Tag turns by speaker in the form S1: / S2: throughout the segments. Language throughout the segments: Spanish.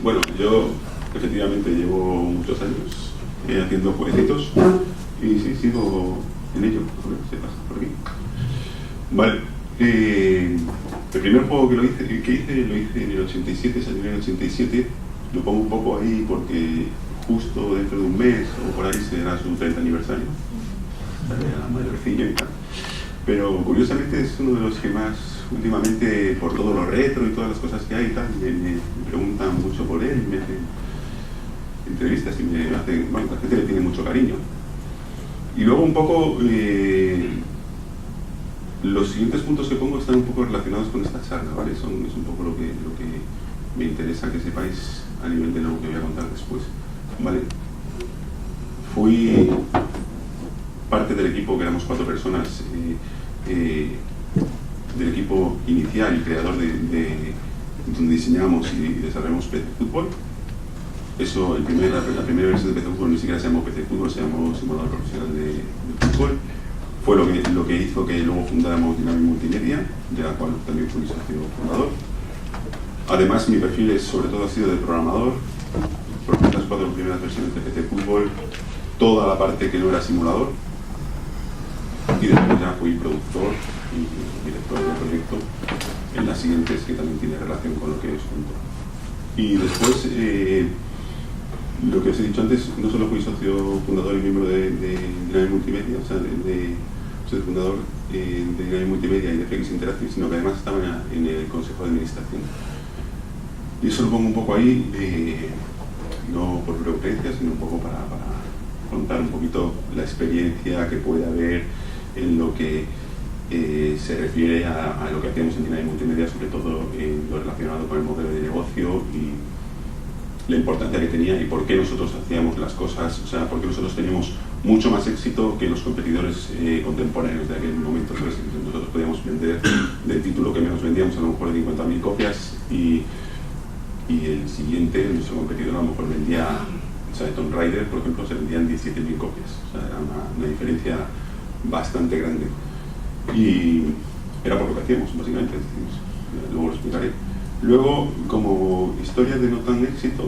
S1: Bueno, yo efectivamente llevo muchos años haciendo jueguecitos y sí, sigo en ello. A ver si pasa por aquí. Vale. El primer juego que hice lo hice en el 87, salió en el 87. Lo pongo un poco ahí porque justo dentro de un mes o por ahí será su 30 aniversario. Será mayorcillo y tal. Pero curiosamente es uno de los que más últimamente, por todo lo retro y todas las cosas que hay y tal, me preguntan mucho por él, me hacen entrevistas y me hacen, bueno, la gente le tiene mucho cariño. Y luego un poco los siguientes puntos que pongo están un poco relacionados con esta charla, ¿vale? Es un poco lo que me interesa que sepáis a nivel de lo que voy a contar después, ¿vale? Fui parte del equipo, que éramos 4 personas, del equipo inicial y creador de donde diseñamos y desarrollamos PC Fútbol. Eso, la primera versión de PC Fútbol ni siquiera se llamó PC Fútbol, se llamó Simulador Profesional de Fútbol. Fue lo que hizo que luego fundáramos Dynamic Multimedia, de la cual también fui socio fundador. Además, mi perfil sobre todo ha sido de programador, porque las 4 primeras versiones de PC Fútbol, toda la parte que no era simulador, y después ya fui productor y director del proyecto en las siguientes, que también tiene relación con lo que os cuento. Y después, lo que os he dicho antes, no solo fui socio fundador y miembro de Dynamic Multimedia, o sea, soy fundador de Dynamic Multimedia y de FX Interactive, sino que además estaba en el Consejo de Administración. Y eso lo pongo un poco ahí, no por preferencia, sino un poco para contar un poquito la experiencia que puede haber en lo que se refiere a lo que hacíamos en Dynamic Multimedia, sobre todo lo relacionado con el modelo de negocio y la importancia que tenía y por qué nosotros hacíamos las cosas, o sea, por qué nosotros teníamos mucho más éxito que los competidores contemporáneos de aquel momento. Entonces, nosotros podíamos vender del título que menos vendíamos a lo mejor de 50.000 copias y el siguiente, nuestro competidor, a lo mejor vendía, o sea, de Tomb Raider, por ejemplo, se vendían 17.000 copias. O sea, era una diferencia bastante grande. Y era por lo que hacíamos, básicamente. Luego lo explicaré. Luego, como historia de no tan éxito,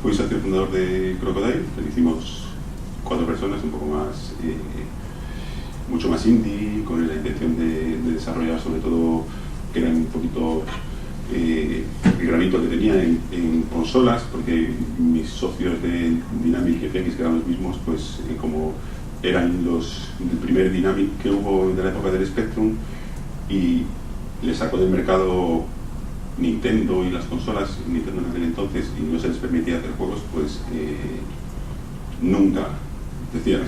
S1: fui socio fundador de Crocodile, que hicimos 4 personas, un poco más, mucho más indie, con la intención de desarrollar sobre todo, que era un poquito el granito que tenía en consolas, porque mis socios de Dynamic y FX, que eran los mismos, pues como eran el primer Dynamic que hubo de la época del Spectrum, y le sacó del mercado Nintendo y las consolas, Nintendo en aquel entonces, y no se les permitía hacer juegos, pues nunca, decía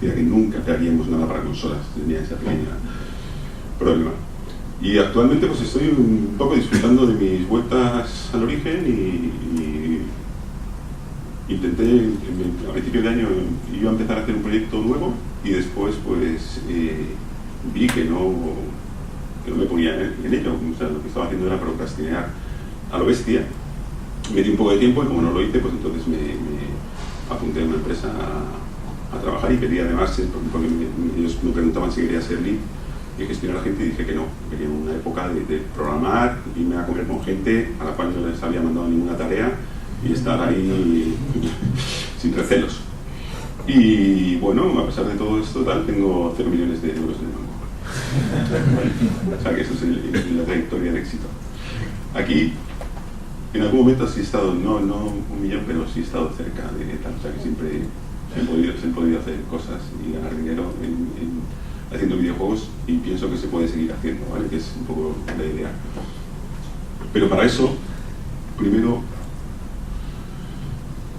S1: que nunca haríamos nada para consolas, tenía ese pequeño problema. Y actualmente pues estoy un poco disfrutando de mis vueltas al origen y intenté, a principios de año iba a empezar a hacer un proyecto nuevo y después pues vi que no me ponía en ello, o sea, lo que estaba haciendo era procrastinar a lo bestia. Me di un poco de tiempo y como no lo hice, pues entonces me apunté a una empresa a trabajar y pedí además, porque ellos me preguntaban si quería ser lead y gestionar a la gente y dije que no, quería una época de programar, irme a comer con gente a la cual no les había mandado ninguna tarea y estar ahí sin recelos. Y bueno, a pesar de todo esto, tengo 0 millones de euros en el banco. O sea que eso es la trayectoria de éxito. Aquí, en algún momento sí he estado, no 1 millón, pero sí he estado cerca de tal, o sea que siempre se han podido hacer cosas y ganar dinero haciendo videojuegos y pienso que se puede seguir haciendo, ¿vale? Que es un poco la idea. Pero para eso, primero,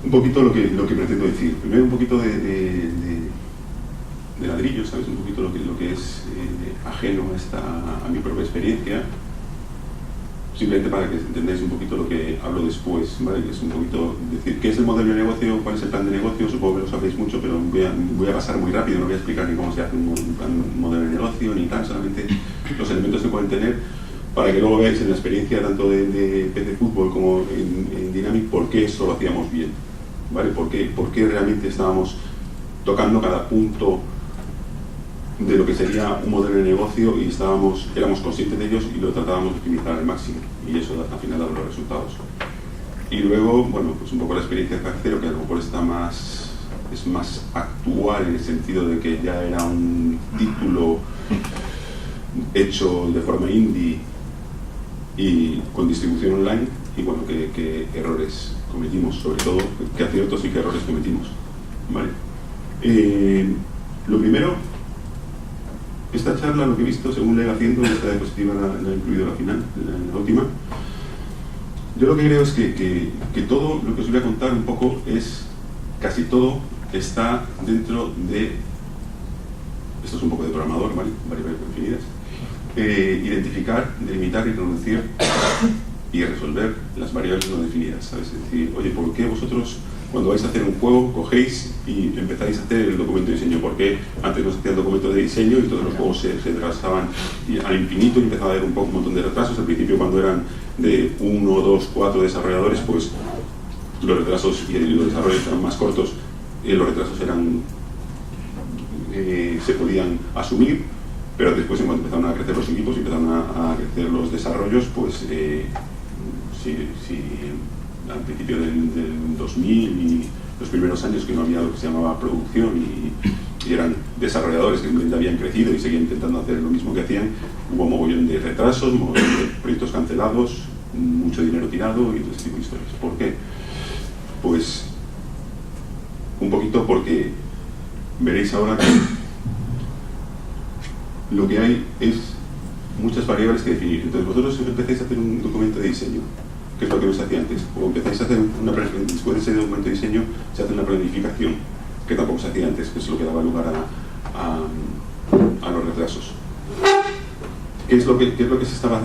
S1: un poquito lo que pretendo decir. Primero un poquito de ladrillo, ¿sabes? Un poquito lo que es ajeno a mi propia experiencia, simplemente para que entendáis un poquito lo que hablo después, ¿vale? Que es un poquito decir qué es el modelo de negocio, cuál es el plan de negocio. Supongo que lo sabéis mucho, pero voy a pasar muy rápido, no voy a explicar ni cómo se hace un modelo de negocio, ni tan, solamente los elementos que pueden tener, para que luego veáis en la experiencia tanto de PC Fútbol como en Dynamic por qué esto lo hacíamos bien, ¿vale? Por qué realmente estábamos tocando cada punto de lo que sería un modelo de negocio y éramos conscientes de ellos y lo tratábamos de optimizar al máximo, y eso al final da los resultados. Y luego, bueno, pues un poco la experiencia de Cero, que a lo mejor es más actual en el sentido de que ya era un título hecho de forma indie y con distribución online, y bueno, qué errores cometimos, sobre todo, qué aciertos y qué errores cometimos, ¿vale? Lo primero, esta charla, lo que he visto, según la he ido haciendo, y esta diapositiva la he incluido al final, la última, yo lo que creo es que todo lo que os voy a contar un poco casi todo está dentro de, esto es un poco de programador, ¿vale? Variables definidas, identificar, delimitar y reducir y resolver las variables no definidas, ¿sabes? Es decir, oye, ¿por qué vosotros cuando vais a hacer un juego cogéis y empezáis a hacer el documento de diseño? Porque antes no se hacía el documento de diseño y todos los juegos se retrasaban al infinito y empezaba a haber un montón de retrasos. Al principio, cuando eran de 1, 2, 4 desarrolladores, pues los retrasos y los desarrollos eran más cortos, los retrasos se podían asumir, pero después, en cuanto empezaron a crecer los equipos y empezaron a crecer los desarrollos, pues si al principio del 2000 y los primeros años, que no había lo que se llamaba producción y eran desarrolladores que simplemente habían crecido y seguían intentando hacer lo mismo que hacían, hubo mogollón de retrasos, mogollón de proyectos cancelados, mucho dinero tirado y todo ese tipo de historias. ¿Por qué? Pues un poquito porque veréis ahora que lo que hay es muchas variables que definir. Entonces vosotros empezáis a hacer un documento de diseño, que es lo que no se hacía antes, o empezáis a hacer después de ese documento de diseño se hace una planificación, que tampoco se hacía antes, que es lo que daba lugar a los retrasos. ¿Qué es lo que se está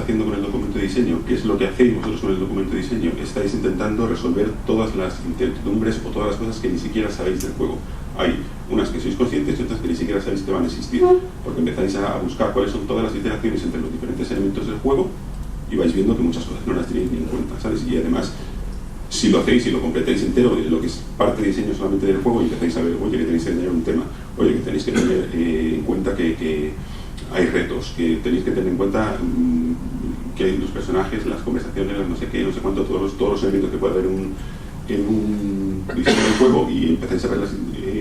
S1: haciendo con el documento de diseño? ¿Qué es lo que hacéis vosotros con el documento de diseño? Estáis intentando resolver todas las incertidumbres o todas las cosas que ni siquiera sabéis del juego. Hay unas que sois conscientes y otras que ni siquiera sabéis que van a existir, porque empezáis a buscar cuáles son todas las interacciones entre los diferentes elementos del juego y vais viendo que muchas cosas no las tenéis ni en cuenta, ¿sabes? Y además, si lo hacéis y lo completáis entero, lo que es parte de diseño solamente del juego, y empezáis a ver, oye, que tenéis que tener un tema, oye, que tenéis que tener en cuenta que hay retos, que tenéis que tener en cuenta que hay los personajes, las conversaciones, las no sé qué, no sé cuánto, todos los elementos que puede haber en un diseño del juego, y empezáis a ver las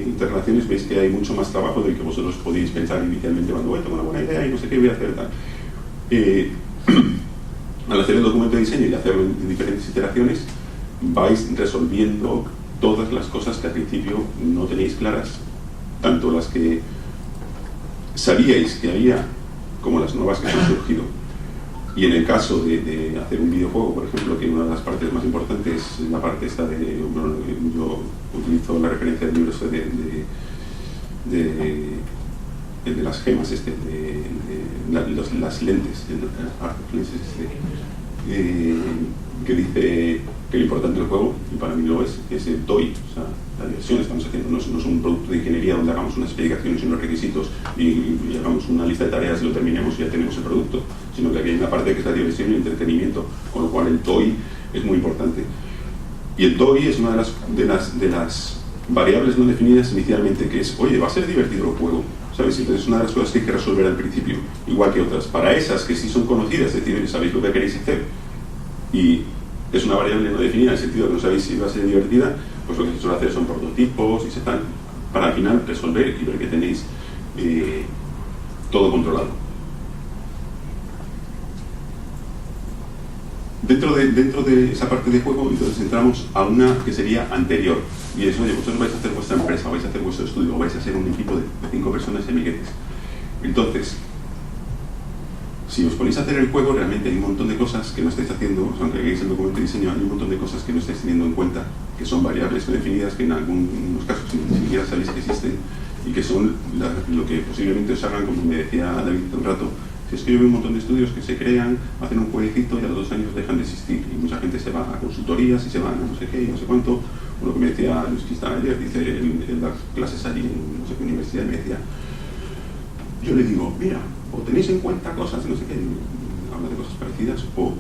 S1: interrelaciones, veis que hay mucho más trabajo del que vosotros podéis pensar inicialmente cuando tengo una buena idea y no sé qué voy a hacer tal. Al hacer el documento de diseño y hacerlo en diferentes iteraciones, vais resolviendo todas las cosas que al principio no tenéis claras, tanto las que sabíais que había como las nuevas que han surgido. Y en el caso de hacer un videojuego, por ejemplo, que una de las partes más importantes es la parte esta bueno, yo utilizo la referencia del libro de las gemas, las lentes, que dice que lo importante del juego, y para mí lo es el TOI, o sea, la diversión. Estamos haciendo, no es un producto de ingeniería donde hagamos unas explicaciones y unos requisitos y hagamos una lista de tareas y lo terminemos y ya tenemos el producto, sino que aquí hay una parte que es la diversión y el entretenimiento, con lo cual el TOI es muy importante. Y el TOI es una de las variables no definidas inicialmente, que es, oye, ¿va a ser divertido el juego? ¿Sabes? Entonces es una de las cosas que hay que resolver al principio, igual que otras. Para esas que sí son conocidas, es decir, sabéis lo que queréis hacer, y es una variable no definida en el sentido que no sabéis si va a ser divertida, pues lo que se suele hacer son prototipos y se están, para al final resolver y ver que tenéis todo controlado. Dentro de esa parte de juego, entonces entramos a una que sería anterior, y es, oye, vosotros vais a hacer vuestra empresa, vais a hacer vuestro estudio, vais a ser un equipo de 5 personas amiguetes. Entonces, si os ponéis a hacer el juego, realmente hay un montón de cosas que no estáis haciendo, o sea, aunque hagáis el documento de diseño, hay un montón de cosas que no estáis teniendo en cuenta, que son variables no definidas, que en algunos casos ni siquiera sabéis que existen, y que son lo que posiblemente os hagan, como me decía David hace un rato, si es que yo veo un montón de estudios que se crean, hacen un jueguecito y a los 2 años dejan de existir, y mucha gente se va a consultorías y se van a no sé qué y no sé cuánto. Uno que me decía Luis Cristán ayer, dice, en las clases allí en no sé qué universidad, me decía, yo le digo, mira, o tenéis en cuenta cosas, no sé qué, habla de cosas parecidas, o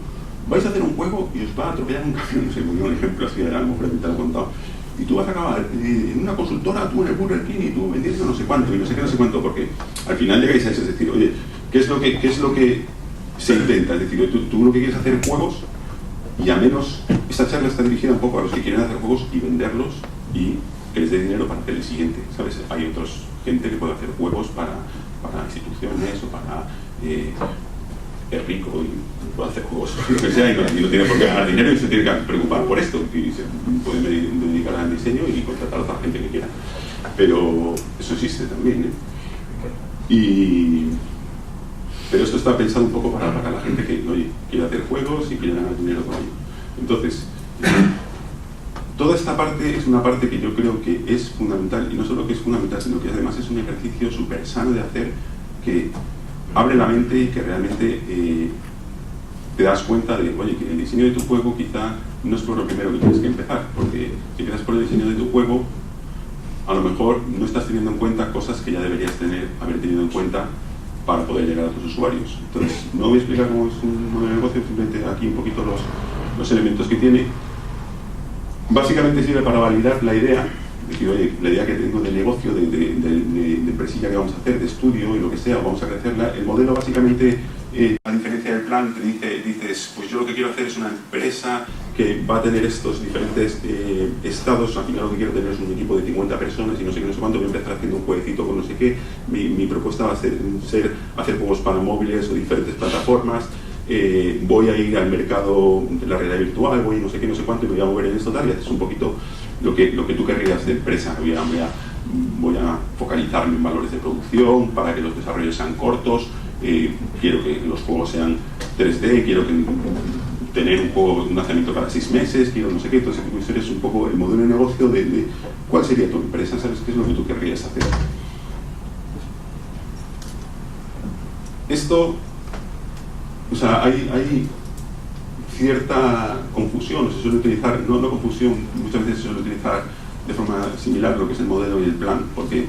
S1: vais a hacer un juego y os va a atropellar un camión, no sé, muy un ejemplo así, a lo mejor te lo he contado, y tú vas a acabar en una consultora, tú en el Burger King y tú vendiendo no sé cuánto, y no sé qué, no sé cuánto, porque al final llegáis a eso, es decir, oye, ¿qué es lo que se intenta? Es decir, tú lo que quieres hacer juegos, y al menos esta charla está dirigida un poco a los que quieren hacer juegos y venderlos y que les dé dinero para hacer el siguiente, ¿sabes? Hay otra gente que puede hacer juegos para instituciones o para es rico y puede hacer juegos lo que sea y no tiene por qué ganar dinero y se tiene que preocupar por esto y se puede dedicar al diseño y contratar a otra gente que quiera, pero eso existe también, pero esto está pensado un poco para la gente que, oye, quiere hacer juegos y quiere ganar dinero con ello. Entonces, toda esta parte es una parte que yo creo que es fundamental, y no solo que es fundamental, sino que además es un ejercicio súper sano de hacer, que abre la mente y que realmente te das cuenta de, oye, que el diseño de tu juego quizá no es por lo primero que tienes que empezar, porque si empiezas por el diseño de tu juego, a lo mejor no estás teniendo en cuenta cosas que ya deberías haber tenido en cuenta para poder llegar a tus usuarios. Entonces, no voy a explicar cómo es un modelo de negocio, simplemente aquí un poquito los elementos que tiene. Básicamente sirve para validar la idea, es decir, oye, la idea que tengo de negocio, de empresilla que vamos a hacer, de estudio y lo que sea, vamos a crecerla. El modelo básicamente, a diferencia del plan, dices, pues yo lo que quiero hacer es una empresa que va a tener estos diferentes estados. Al final lo que quiero tener es un equipo de 50 personas y no sé qué, no sé cuánto. Voy a empezar haciendo un jueguecito con no sé qué. Mi propuesta va a ser hacer juegos para móviles o diferentes plataformas. Voy a ir al mercado de la realidad virtual, voy no sé qué, no sé cuánto, y me voy a mover en esto tal, y haces un poquito lo que tú querrías de empresa. Voy a focalizarme en valores de producción para que los desarrollos sean cortos, quiero que los juegos sean 3D, quiero tener un juego de un lanzamiento cada 6 meses, quiero no sé qué. Entonces es un poco el modelo de negocio de cuál sería tu empresa, ¿sabes? ¿Qué es lo que tú querrías hacer? Esto, o sea, hay cierta confusión, se suele utilizar, no confusión, muchas veces se suele utilizar de forma similar lo que es el modelo y el plan, porque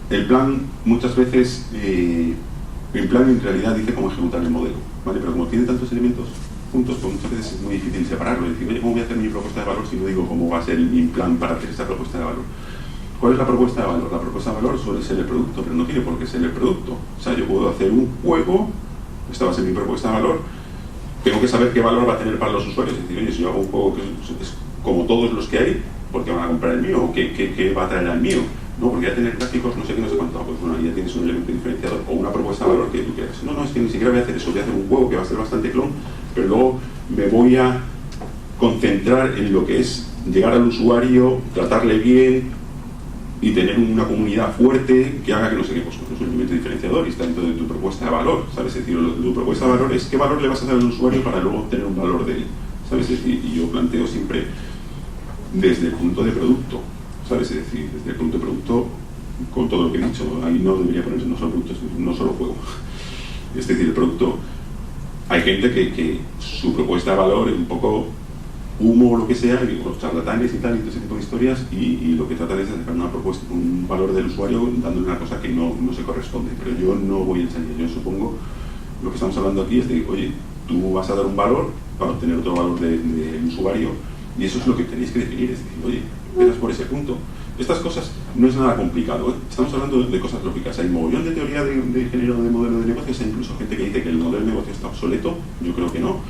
S1: el plan muchas veces, el plan en realidad dice cómo ejecutar el modelo, ¿vale? Pero como tiene tantos elementos juntos, pues muchas veces es muy difícil separarlo, es decir, oye, ¿cómo voy a hacer mi propuesta de valor si no digo cómo va a ser mi plan para hacer esta propuesta de valor? ¿Cuál es la propuesta de valor? La propuesta de valor suele ser el producto, pero no tiene por qué ser el producto. O sea, yo puedo hacer un juego, esta va a ser mi propuesta de valor, tengo que saber qué valor va a tener para los usuarios. Es decir, oye, si yo hago un juego que es como todos los que hay, ¿por qué van a comprar el mío? ¿O qué va a traer al mío? No, porque ya tener gráficos, no sé qué, no sé cuánto. Pues bueno, ahí ya tienes un elemento diferenciador o una propuesta de valor que tú quieras. No, es que ni siquiera voy a hacer eso, voy a hacer un juego que va a ser bastante clon, pero luego me voy a concentrar en lo que es llegar al usuario, tratarle bien y tener una comunidad fuerte que haga que no sé qué, pues es un elemento diferenciador y está dentro de tu propuesta de valor, ¿sabes? Es decir, tu propuesta de valor es qué valor le vas a dar al usuario para luego obtener un valor de él, ¿sabes? Es decir, y yo planteo siempre desde el punto de producto, ¿sabes? Es decir, desde el punto de producto, con todo lo que he dicho, ahí no debería ponerse no solo productos, no solo juego. Es decir, el producto, hay gente que su propuesta de valor es un poco humo o lo que sea, y los charlatanes y tal, y todo ese tipo de historias, y lo que tratan es de sacar una propuesta, un valor del usuario dándole una cosa que no se corresponde. Pero yo no voy a enseñar, yo supongo, lo que estamos hablando aquí es de, oye, tú vas a dar un valor para obtener otro valor del usuario, y eso es lo que tenéis que definir, es decir, oye, empiezas por ese punto. Estas cosas no es nada complicado, ¿eh? Estamos hablando de cosas lógicas. Hay mogollón de teoría de género de modelo de negocios, hay incluso gente que dice que el modelo de negocio está obsoleto, yo creo que no,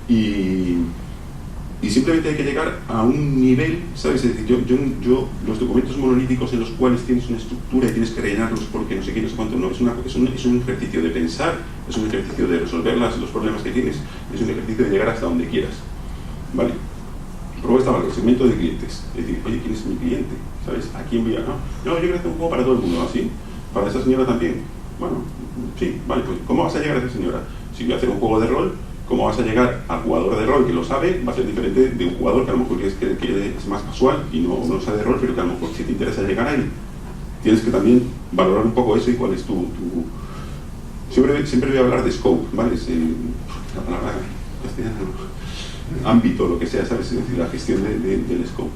S1: y simplemente hay que llegar a un nivel, ¿sabes? Es decir, yo los documentos monolíticos en los cuales tienes una estructura y tienes que rellenarlos porque no sé qué, no sé cuánto, no, es un ejercicio de pensar, es un ejercicio de resolver los problemas que tienes, es un ejercicio de llegar hasta donde quieras, ¿vale? Propuesta de valor, segmento de clientes, es decir, oye, ¿quién es mi cliente? ¿Sabes? ¿A quién voy a...? No, yo quiero hacer un juego para todo el mundo, ¿así? ¿Para esa señora también? Bueno, sí, vale, pues ¿cómo vas a llegar a esa señora? Si voy a hacer un juego de rol, ¿cómo vas a llegar al jugador de rol que lo sabe? Va a ser diferente de un jugador que a lo mejor es más casual y no sabe de rol, pero que a lo mejor si te interesa llegar ahí, tienes que también valorar un poco eso y cuál es tu... Siempre voy a hablar de scope, ¿vale? Es la palabra castellana, ámbito, lo que sea, ¿sabes? Es decir, la gestión del scope.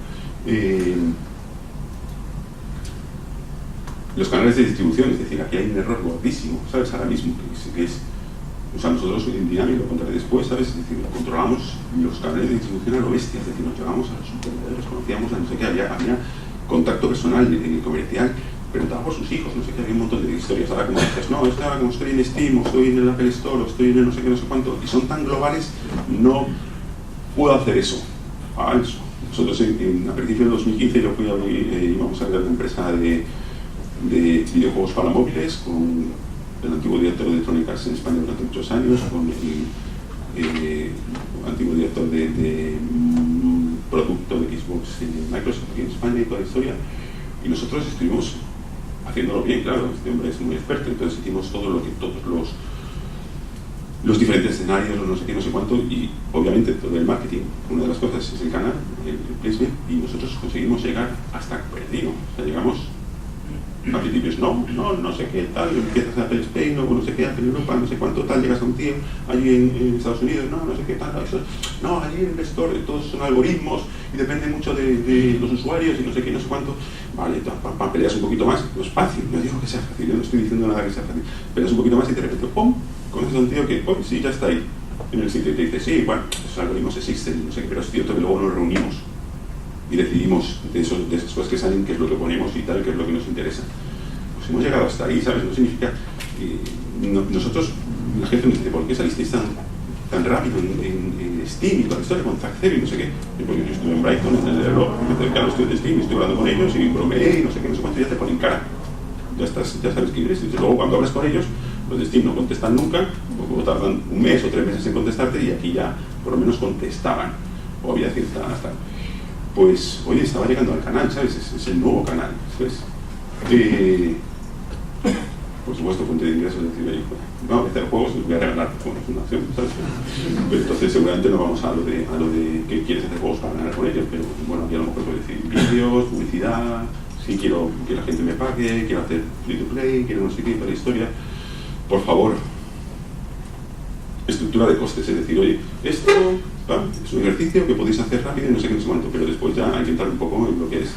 S1: Los canales de distribución, es decir, aquí hay un error gordísimo, ¿sabes? Ahora mismo, que es O sea, nosotros en Dynamic, lo contaré después, ¿sabes? Es decir, controlamos los canales de distribución a lo bestia, es decir, nos llevamos a los supermercados, conocíamos a no sé qué, había contacto personal, comercial, preguntaba por sus hijos, no sé qué, había un montón de historias. Ahora como dices, no, es que ahora como estoy en Steam, o estoy en el Apple Store, o estoy en el no sé qué, no sé cuánto, y son tan globales, no puedo hacer eso. Falso. Nosotros a principios de 2015 yo fui a íbamos a abrir una empresa de videojuegos para móviles con el antiguo director de Electronic Arts en España durante muchos años, con el antiguo director de producto de Xbox en Microsoft aquí en España y toda la historia. Y nosotros estuvimos haciéndolo bien, claro, este hombre es muy experto, entonces hicimos todo lo que todos los diferentes escenarios, no sé qué, no sé cuánto, y obviamente todo el marketing, una de las cosas es el canal, el placement, y nosotros conseguimos llegar hasta perdido, o sea, llegamos a principios, no sé qué tal, empiezas a hacer Spain, o no sé qué, en Europa, no sé cuánto tal, llegas a un tío allí en Estados Unidos, no sé qué tal, no, allí en el store todos son algoritmos y depende mucho de los usuarios y no sé qué, no sé cuánto. Vale, peleas un poquito más, no es fácil, no digo que sea fácil, yo no estoy diciendo nada que sea fácil, peleas un poquito más y de repente, ¡pum!, conoces a un tío que, sí, ya está ahí en el sitio y te dice, sí, bueno, esos algoritmos existen, no sé qué, pero es cierto que luego nos reunimos y decidimos de esas cosas que salen, qué es lo que ponemos y tal, qué es lo que nos interesa. Pues hemos llegado hasta ahí, ¿sabes? No significa... nosotros, la gente nos dice, ¿por qué salisteis tan rápido en Steam y toda la historia con Zack Zero y no sé qué? Porque yo estuve en Brighton, en el reloj, me acerqué a los tíos de Steam, estoy hablando con ellos y bromeé y no sé qué, no sé cuánto, y ya te ponen cara. Ya sabes quién eres. Y luego cuando hablas con ellos, los de Steam no contestan nunca, o tardan un mes o 3 meses en contestarte, y aquí ya por lo menos contestaban, o había cierta hasta. Pues, oye, estaba llegando al canal, ¿sabes? Es el nuevo canal, ¿sabes? Por supuesto, fuente de ingresos, es decir, vamos a hacer juegos, les voy a regalar con una fundación, ¿sabes? Pero entonces seguramente no vamos a lo de que quieres hacer juegos para ganar con ellos, pero bueno, aquí a lo mejor puedo decir vídeos, publicidad, si quiero que la gente me pague, quiero hacer free to play, quiero no sé qué, toda la historia. Por favor, estructura de costes, es decir, oye, esto es un ejercicio que podéis hacer rápido y no sé qué, no sé cuánto, pero después ya hay que entrar un poco en lo que es,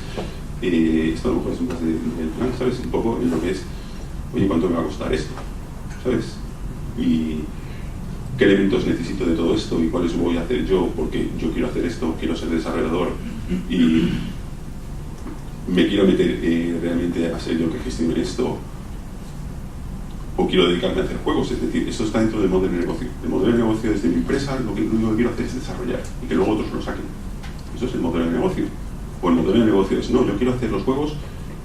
S1: esto a lo mejor es un caso del plan, ¿sabes? Un poco en lo que es, oye, ¿cuánto me va a costar esto? ¿Sabes? Y qué elementos necesito de todo esto y cuáles voy a hacer yo, porque yo quiero hacer esto, quiero ser desarrollador y me quiero meter realmente a ser yo que gestione esto, o quiero dedicarme a hacer juegos. Es decir, esto está dentro del modelo de negocio. El modelo de negocio desde mi empresa, lo único que quiero hacer es desarrollar y que luego otros lo saquen. Eso es el modelo de negocio. O el modelo de negocio es, no, yo quiero hacer los juegos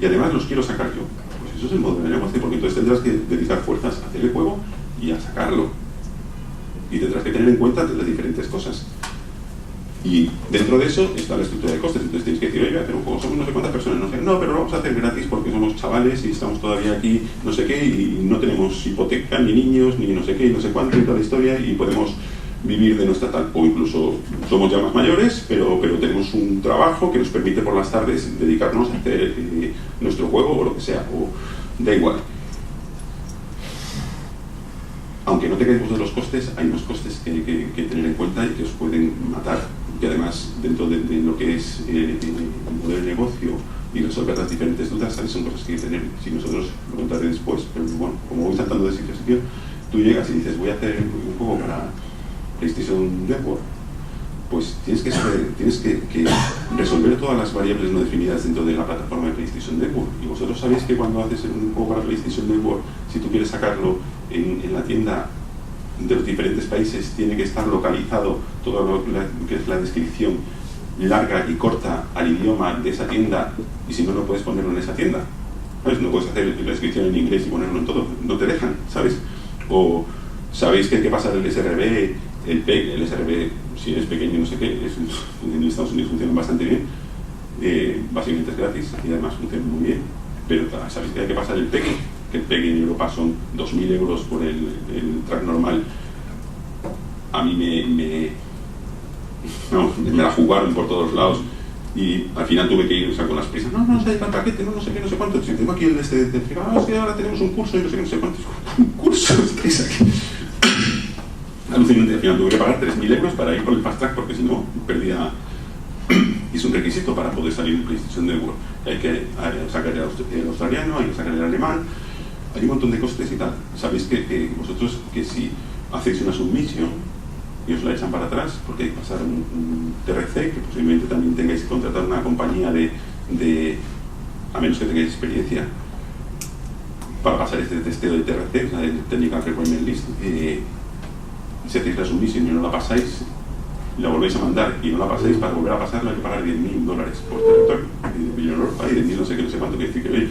S1: y además los quiero sacar yo. Pues eso es el modelo de negocio, porque entonces tendrás que dedicar fuerzas a hacer el juego y a sacarlo. Y tendrás que tener en cuenta las diferentes cosas. Y dentro de eso está la estructura de costes. Entonces tienes que decir, oye, voy a hacer un juego, somos no sé cuántas personas, no, pero lo vamos a hacer gratis porque somos chavales y estamos todavía aquí, no sé qué, y no tenemos hipoteca, ni niños, ni no sé qué, no sé cuánto, y toda la historia, y podemos vivir de nuestra tal. O incluso somos ya más mayores, pero tenemos un trabajo que nos permite por las tardes dedicarnos a hacer nuestro juego o lo que sea, o da igual. Aunque no tengáis vosotros los costes, hay unos costes que tener en cuenta y que os pueden matar. Que además, dentro de lo que es el modelo de negocio y resolver las diferentes dudas, ¿sabes? Son cosas que hay que tener. Si nosotros lo contaré después, pero bueno, como voy saltando de sitio a sitio, tú llegas y dices, voy a hacer un juego para PlayStation Network, pues tienes que resolver todas las variables no definidas dentro de la plataforma de PlayStation Network. Y vosotros sabéis que cuando haces un juego para PlayStation Network, si tú quieres sacarlo en la tienda de los diferentes países, tiene que estar localizado todo lo que es la descripción larga y corta al idioma de esa tienda, y si no, no puedes ponerlo en esa tienda, ¿sabes? No puedes hacer la descripción en inglés y ponerlo en todo, no te dejan, ¿sabes? O sabéis que hay que pasar el SRB, el PEG, el SRB, si eres pequeño, no sé qué, en Estados Unidos funciona bastante bien, básicamente es gratis y además funciona muy bien, pero sabéis que hay que pasar el PEG, que el PEG en Europa son 2.000 euros por el track normal. A mí me la jugaron por todos lados y al final tuve que ir, o sea, con las prisas, no sé, el paquete, no sé qué, no sé cuánto. Si tengo aquí el es que ahora tenemos un curso y no sé qué, no sé cuánto. ¿Un curso? ¿Estáis aquí? Alucinante, al final tuve que pagar 3.000 euros para ir por el fast track porque si no perdía. Y es un requisito para poder salir en PlayStation Network. Hay que sacar el australiano, hay que sacar el alemán, hay un montón de costes y tal. Sabéis que vosotros, que si hacéis una submisión y os la echan para atrás porque hay que pasar un TRC, que posiblemente también tengáis que contratar una compañía a menos que tengáis experiencia, para pasar este testeo de TRC, o sea, de Technical Requirement List. Si hacéis la submisión y no la pasáis, la volvéis a mandar y no la pasáis, para volver a pasarla hay que pagar $10.000 por territorio, y de Europa, y de 10.000 no sé qué, no sé cuánto, que decir que oye,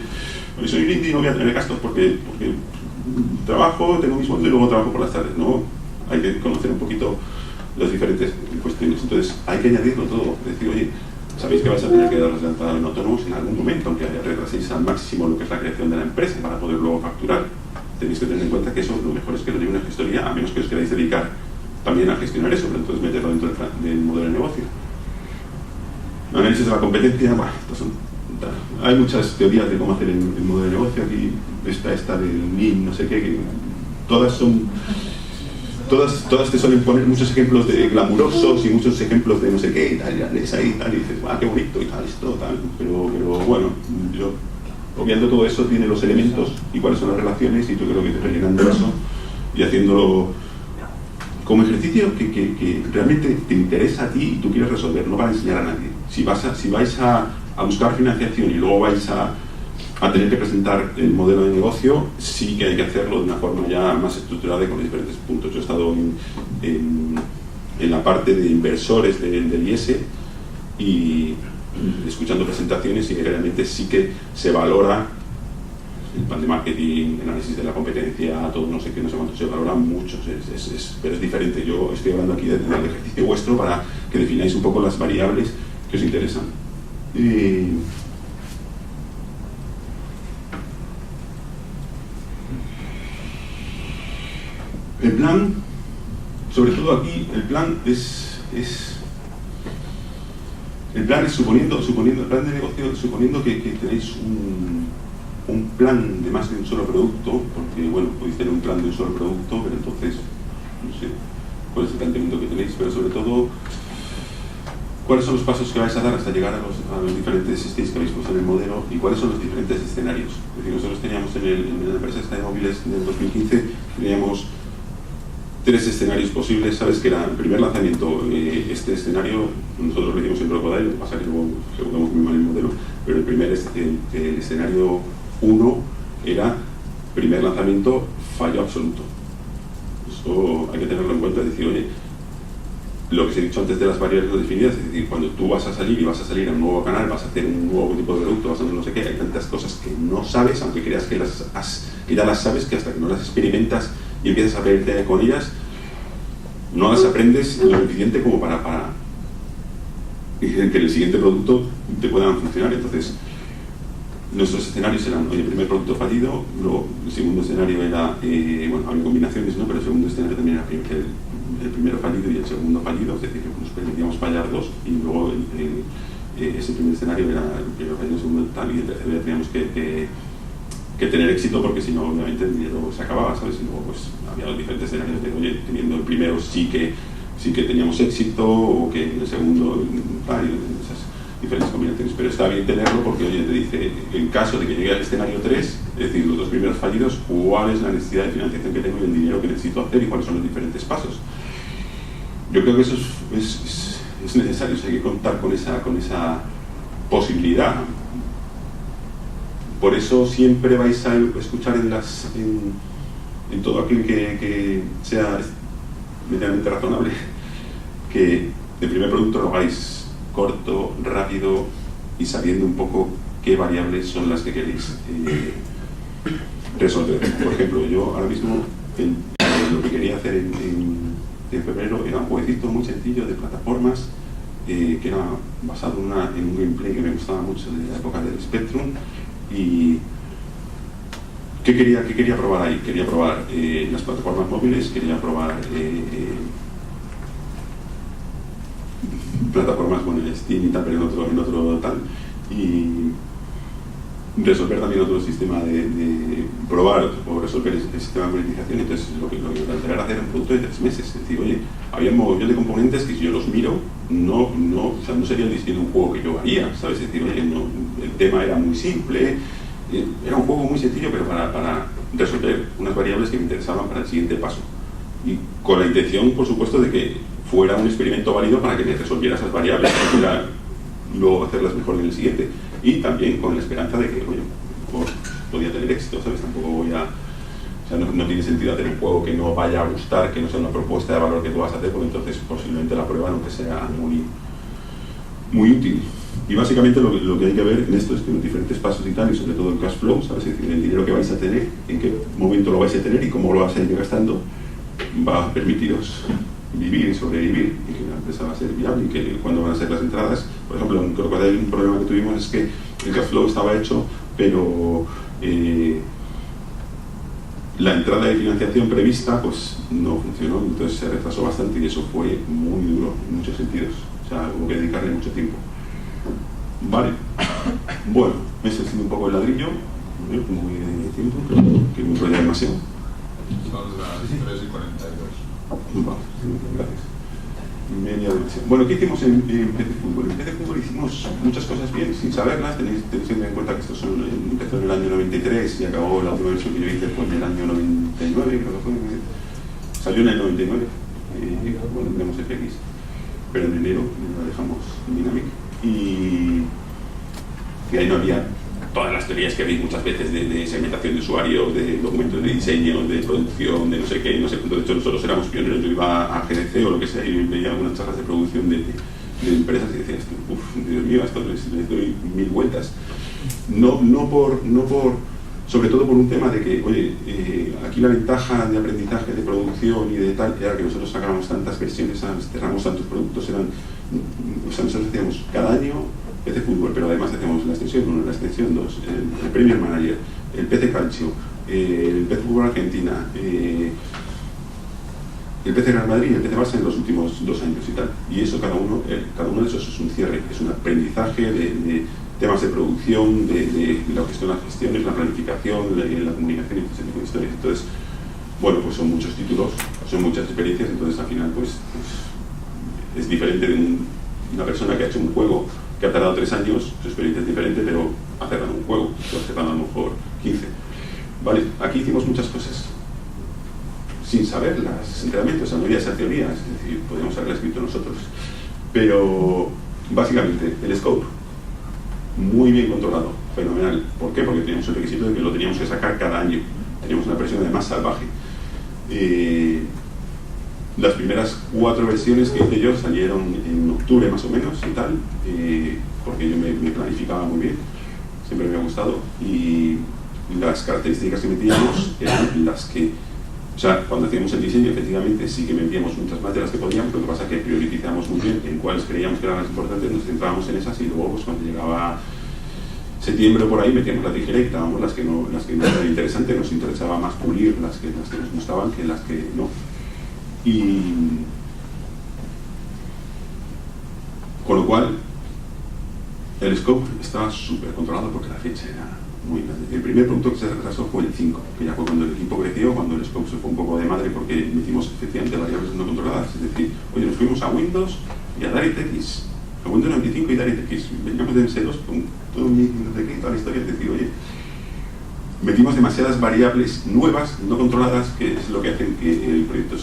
S1: soy indie y no voy a tener gastos porque trabajo, tengo mis fondos y luego trabajo por las tardes, ¿no? Hay que conocer un poquito las diferentes cuestiones. Entonces hay que añadirlo todo, es decir, oye, sabéis que vais a tener que daros de alta en autónomos en algún momento, aunque retraséis al máximo lo que es la creación de la empresa para poder luego facturar. Tenéis que tener en cuenta que eso lo mejor es que lo lleve una gestoría, a menos que os queráis dedicar también a gestionar eso, pero entonces meterlo dentro del modelo de negocio. Análisis de la competencia, bueno, hay muchas teorías de cómo hacer el modelo de negocio. Aquí está esta del NIM, no sé qué, que todas te suelen poner muchos ejemplos de glamurosos y muchos ejemplos de no sé qué y tal, y la lees ahí y tal, y dices, qué bonito y tal, esto, tal, pero bueno, yo, obviando todo eso, tiene los elementos y cuáles son las relaciones, y yo creo que rellenando eso y haciéndolo como ejercicio que realmente te interesa a ti y tú quieres resolver, no para enseñar a nadie. Si vais a buscar financiación y luego vais a tener que presentar el modelo de negocio, sí que hay que hacerlo de una forma ya más estructurada y con diferentes puntos. Yo he estado en la parte de inversores del IES y escuchando presentaciones, y realmente sí que se valora el plan de marketing, el análisis de la competencia, todo no sé qué, no sé cuánto, se valora mucho, pero es diferente. Yo estoy hablando aquí del ejercicio vuestro para que defináis un poco las variables que os interesan. El plan, sobre todo aquí, el plan es suponiendo el plan de negocio, suponiendo que tenéis un plan de más de un solo producto, porque bueno, podéis tener un plan de un solo producto, pero entonces no sé cuál es el planteamiento que tenéis, pero sobre todo cuáles son los pasos que vais a dar hasta llegar a los diferentes stages que habéis puesto en el modelo, y cuáles son los diferentes escenarios. Es decir, nosotros teníamos en la empresa esta de móviles del 2015, teníamos 3 escenarios posibles. Sabes que era el primer lanzamiento, este escenario nosotros lo hicimos en Crocodile, lo que pasa es que luego ejecutamos muy mal el modelo, pero el escenario 1 era primer lanzamiento, fallo absoluto. Eso hay que tenerlo en cuenta, es decir, oye, lo que os he dicho antes de las variables no definidas, es decir, cuando tú vas a salir a un nuevo canal, vas a hacer un nuevo tipo de producto, vas a hacer no sé qué, hay tantas cosas que no sabes, aunque creas que ya las sabes, que hasta que no las experimentas y empiezas a aprender con ellas, no las aprendes lo suficiente como para que en el siguiente producto te puedan funcionar. Entonces, nuestros escenarios eran, oye, el primer producto fallido, luego el segundo escenario era, bueno, había combinaciones, ¿no? Pero el segundo escenario también era el primero fallido y el segundo fallido, es decir, que nos permitíamos fallar 2, y luego ese primer escenario era el primero fallido, el segundo tal, y el tercero ya teníamos que tener éxito, porque si no, obviamente el dinero se acababa, ¿sabes? Y luego pues había los diferentes escenarios de, oye, teniendo el primero sí que teníamos éxito, o que en el segundo tal, y esas diferentes combinaciones. Pero está bien tenerlo porque, oye, te dice, en caso de que llegue al escenario 3, es decir, los 2 primeros fallidos, cuál es la necesidad de financiación que tengo y el dinero que necesito hacer y cuáles son los diferentes pasos. Yo creo que eso es necesario, o sea, hay que contar con esa posibilidad. Por eso siempre vais a escuchar en todo aquel que sea medianamente razonable, que el primer producto lo hagáis corto, rápido y sabiendo un poco qué variables son las que queréis resolver. Por ejemplo, yo ahora mismo lo que quería hacer en febrero era un jueguecito muy sencillo de plataformas, que era basado en un gameplay que me gustaba mucho de la época del Spectrum. Y ¿qué quería probar ahí? Quería probar las plataformas móviles, quería probar plataformas, bueno, Steam y tal, pero en otro tal, y resolver también otro sistema de probar o resolver el sistema de monetización. Entonces lo que planteaba era hacer un producto de 3 meses, es decir, oye, había un mogollón de componentes que si yo los miro, no sería el diseño de un juego que yo haría, ¿sabes? Es decir, oye, el tema era muy simple, era un juego muy sencillo, pero para resolver unas variables que me interesaban para el siguiente paso. Y con la intención, por supuesto, de que fuera un experimento válido para que me resolviera esas variables, para pudiera luego hacerlas mejor en el siguiente. Y también con la esperanza de que, oye, podía tener éxito, ¿sabes? Tampoco voy a... O sea, no tiene sentido hacer un juego que no vaya a gustar, que no sea una propuesta de valor que tú vas a hacer, porque entonces posiblemente la prueba no te sea muy útil. Y básicamente lo que hay que ver en esto es que los diferentes pasos y tal, y sobre todo el cash flow, ¿sabes? Es decir, el dinero que vais a tener, en qué momento lo vais a tener y cómo lo vais a ir gastando, va a permitiros vivir y sobrevivir, y que la empresa va a ser viable, y que cuando van a ser las entradas. Por ejemplo, creo que un problema que tuvimos es que el cash flow estaba hecho, pero la entrada de financiación prevista pues no funcionó, entonces se retrasó bastante y eso fue muy duro en muchos sentidos. O sea, hubo que dedicarle mucho tiempo. Vale. Bueno, ese ha sido un poco el ladrillo. Muy de tiempo, que me enrolla demasiado.
S2: Son las 3:42.
S1: Vale, gracias. Media dimensión. Bueno, ¿qué hicimos en PC Fútbol? En PC Fútbol hicimos muchas cosas bien, sin saberlas. Tenéis en cuenta que esto empezó en el año 93 y acabó la última versión que yo hice fue en el año 99, creo que fue. Salió en el 99, bueno, tenemos FX, pero en enero la dejamos en Dynamic. Y ahí no había todas las teorías que veis muchas veces de segmentación de usuarios, de documentos de diseño, de producción, de no sé qué, no sé cuánto. De hecho, nosotros éramos pioneros. Yo iba a GDC o lo que sea y veía algunas charlas de producción de empresas y decía, uff, Dios mío, esto les doy 1000 vueltas. No por, sobre todo por un tema de que, oye, aquí la ventaja de aprendizaje, de producción y de tal, era que nosotros sacábamos tantas versiones, cerramos tantos productos, o sea, nosotros hacíamos cada año PC Fútbol, pero además hacemos la extensión 1, la extensión 2, el Premier Manager, el PC Calcio, el PC Fútbol Argentina, el PC Real Madrid y el PC Barça en los últimos 2 años y tal. Y eso, cada uno de esos es un cierre, es un aprendizaje de temas de producción, de lo que son las gestiones, la planificación, la comunicación y ese tipo de historias. Entonces, bueno, pues son muchos títulos, son muchas experiencias, entonces al final pues es diferente de una persona que ha hecho un juego que ha tardado 3 años, su experiencia es diferente, pero ha cerrado un juego, que ha cerrado a lo mejor 15. Vale, aquí hicimos muchas cosas sin saberlas realmente, o sea, no había esa teoría, es decir, podríamos haberla escrito nosotros. Pero básicamente el scope muy bien controlado, fenomenal. ¿Por qué? Porque teníamos el requisito de que lo teníamos que sacar cada año, teníamos una presión además salvaje. Las primeras 4 versiones que hice yo salieron en octubre más o menos y tal, porque yo me planificaba muy bien, siempre me ha gustado, y las características que metíamos eran las que, o sea, cuando hacíamos el diseño efectivamente sí que metíamos muchas más de las que podíamos, lo que pasa es que priorizamos muy bien en cuáles creíamos que eran las importantes, nos centrábamos en esas y luego pues cuando llegaba septiembre o por ahí metíamos la tijera y quitábamos las que no eran interesantes, nos interesaba más pulir las que nos gustaban que las que no. Y con lo cual el scope estaba súper controlado porque la fecha era muy grande. El primer producto que se retrasó fue el 5, que ya fue cuando el equipo creció, cuando el scope se fue un poco de madre porque metimos efectivamente variables no controladas. Es decir, oye, nos fuimos a Windows y a DirectX, a Windows 95 y DirectX. Veníamos de MS2 con todo mi de toda la historia, es decir, oye, metimos demasiadas variables nuevas, no controladas, que es lo que hace que el proyecto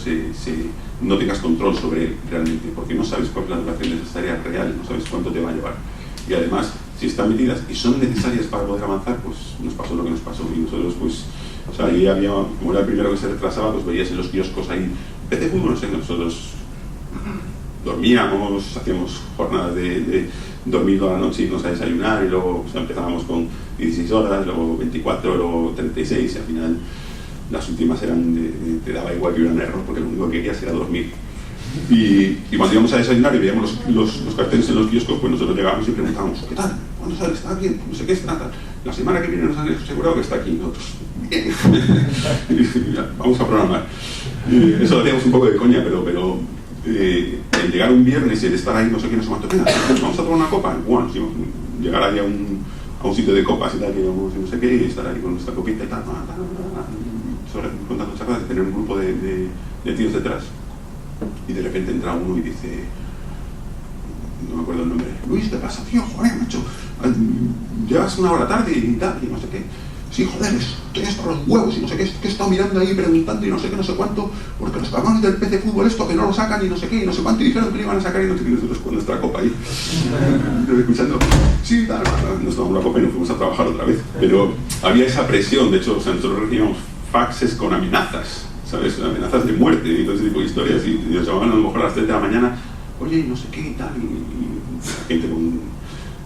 S1: no tengas control sobre él realmente, porque no sabes cuál es la duración de esa tarea real, no sabes cuánto te va a llevar. Y además, si están metidas y son necesarias para poder avanzar, pues nos pasó lo que nos pasó. Y nosotros, pues, o sea, ahí había, como era el primero que se retrasaba, pues veías en los kioscos ahí, PC Fútbol, no sé, nosotros dormíamos, hacíamos jornadas de dormir toda la noche y irnos a desayunar y luego, o sea, empezábamos con 16 horas, luego 24, luego 36 y al final las últimas eran te daba igual que hubiera un error porque lo único que querías era dormir. Y cuando íbamos a desayunar y veíamos los carteles en los kioscos, pues nosotros llegábamos y preguntábamos, ¿qué tal? ¿Cuándo sale? ¿Está bien? No sé qué está tal. La semana que viene nos han asegurado que está aquí. Nosotros, bien. Vamos a programar. Eso lo hacíamos un poco de coña, pero el llegar un viernes y el estar ahí no sé qué, no sé cuánto, venga, vamos a tomar una copa. Bueno, sí, llegar ahí a un sitio de copas y tal, que íbamos no sé qué, y estar ahí con nuestra copita y tal, contando charlas, de tener un grupo de tíos detrás. Y de repente entra uno y dice, no me acuerdo el nombre, Luis, ¿qué pasa, tío? Joder, macho, llevas 1 hora tarde y tal, y no sé qué. sí, joder, estoy hasta los huevos y no sé qué, que he estado mirando ahí preguntando y no sé qué, no sé cuánto, porque los cabrones del PC Fútbol esto que no lo sacan y no sé qué, y no sé cuánto, y dijeron que lo iban a sacar y no sé qué, nosotros con nuestra copa ahí, escuchando, sí, tal, nos tomamos la copa y nos fuimos a trabajar otra vez. Pero había esa presión, de hecho, o sea, nosotros recibíamos faxes con amenazas, ¿sabes? Amenazas de muerte y todo ese tipo de historias, y nos llamaban a lo mejor a las 3 de la mañana, oye, no sé qué y tal, y gente con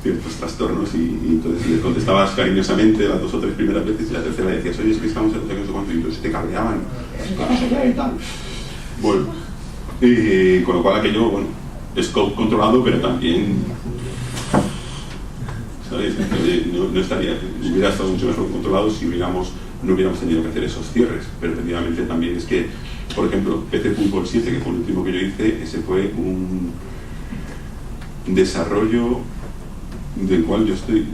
S1: ciertos trastornos, y entonces le contestabas cariñosamente las 2 o 3 primeras veces, y la tercera decías, oye, es que estamos en no sé qué, no sé cuánto, y entonces te cabreaban, no sé qué y tal. Bueno, con lo cual aquello, bueno, scope controlado, pero también, ¿sabes? No estaría, hubiera estado mucho mejor controlado si no hubiéramos tenido que hacer esos cierres, pero efectivamente también es que, por ejemplo, PC Fútbol 7, que fue el último que yo hice, ese fue un desarrollo del cual yo estoy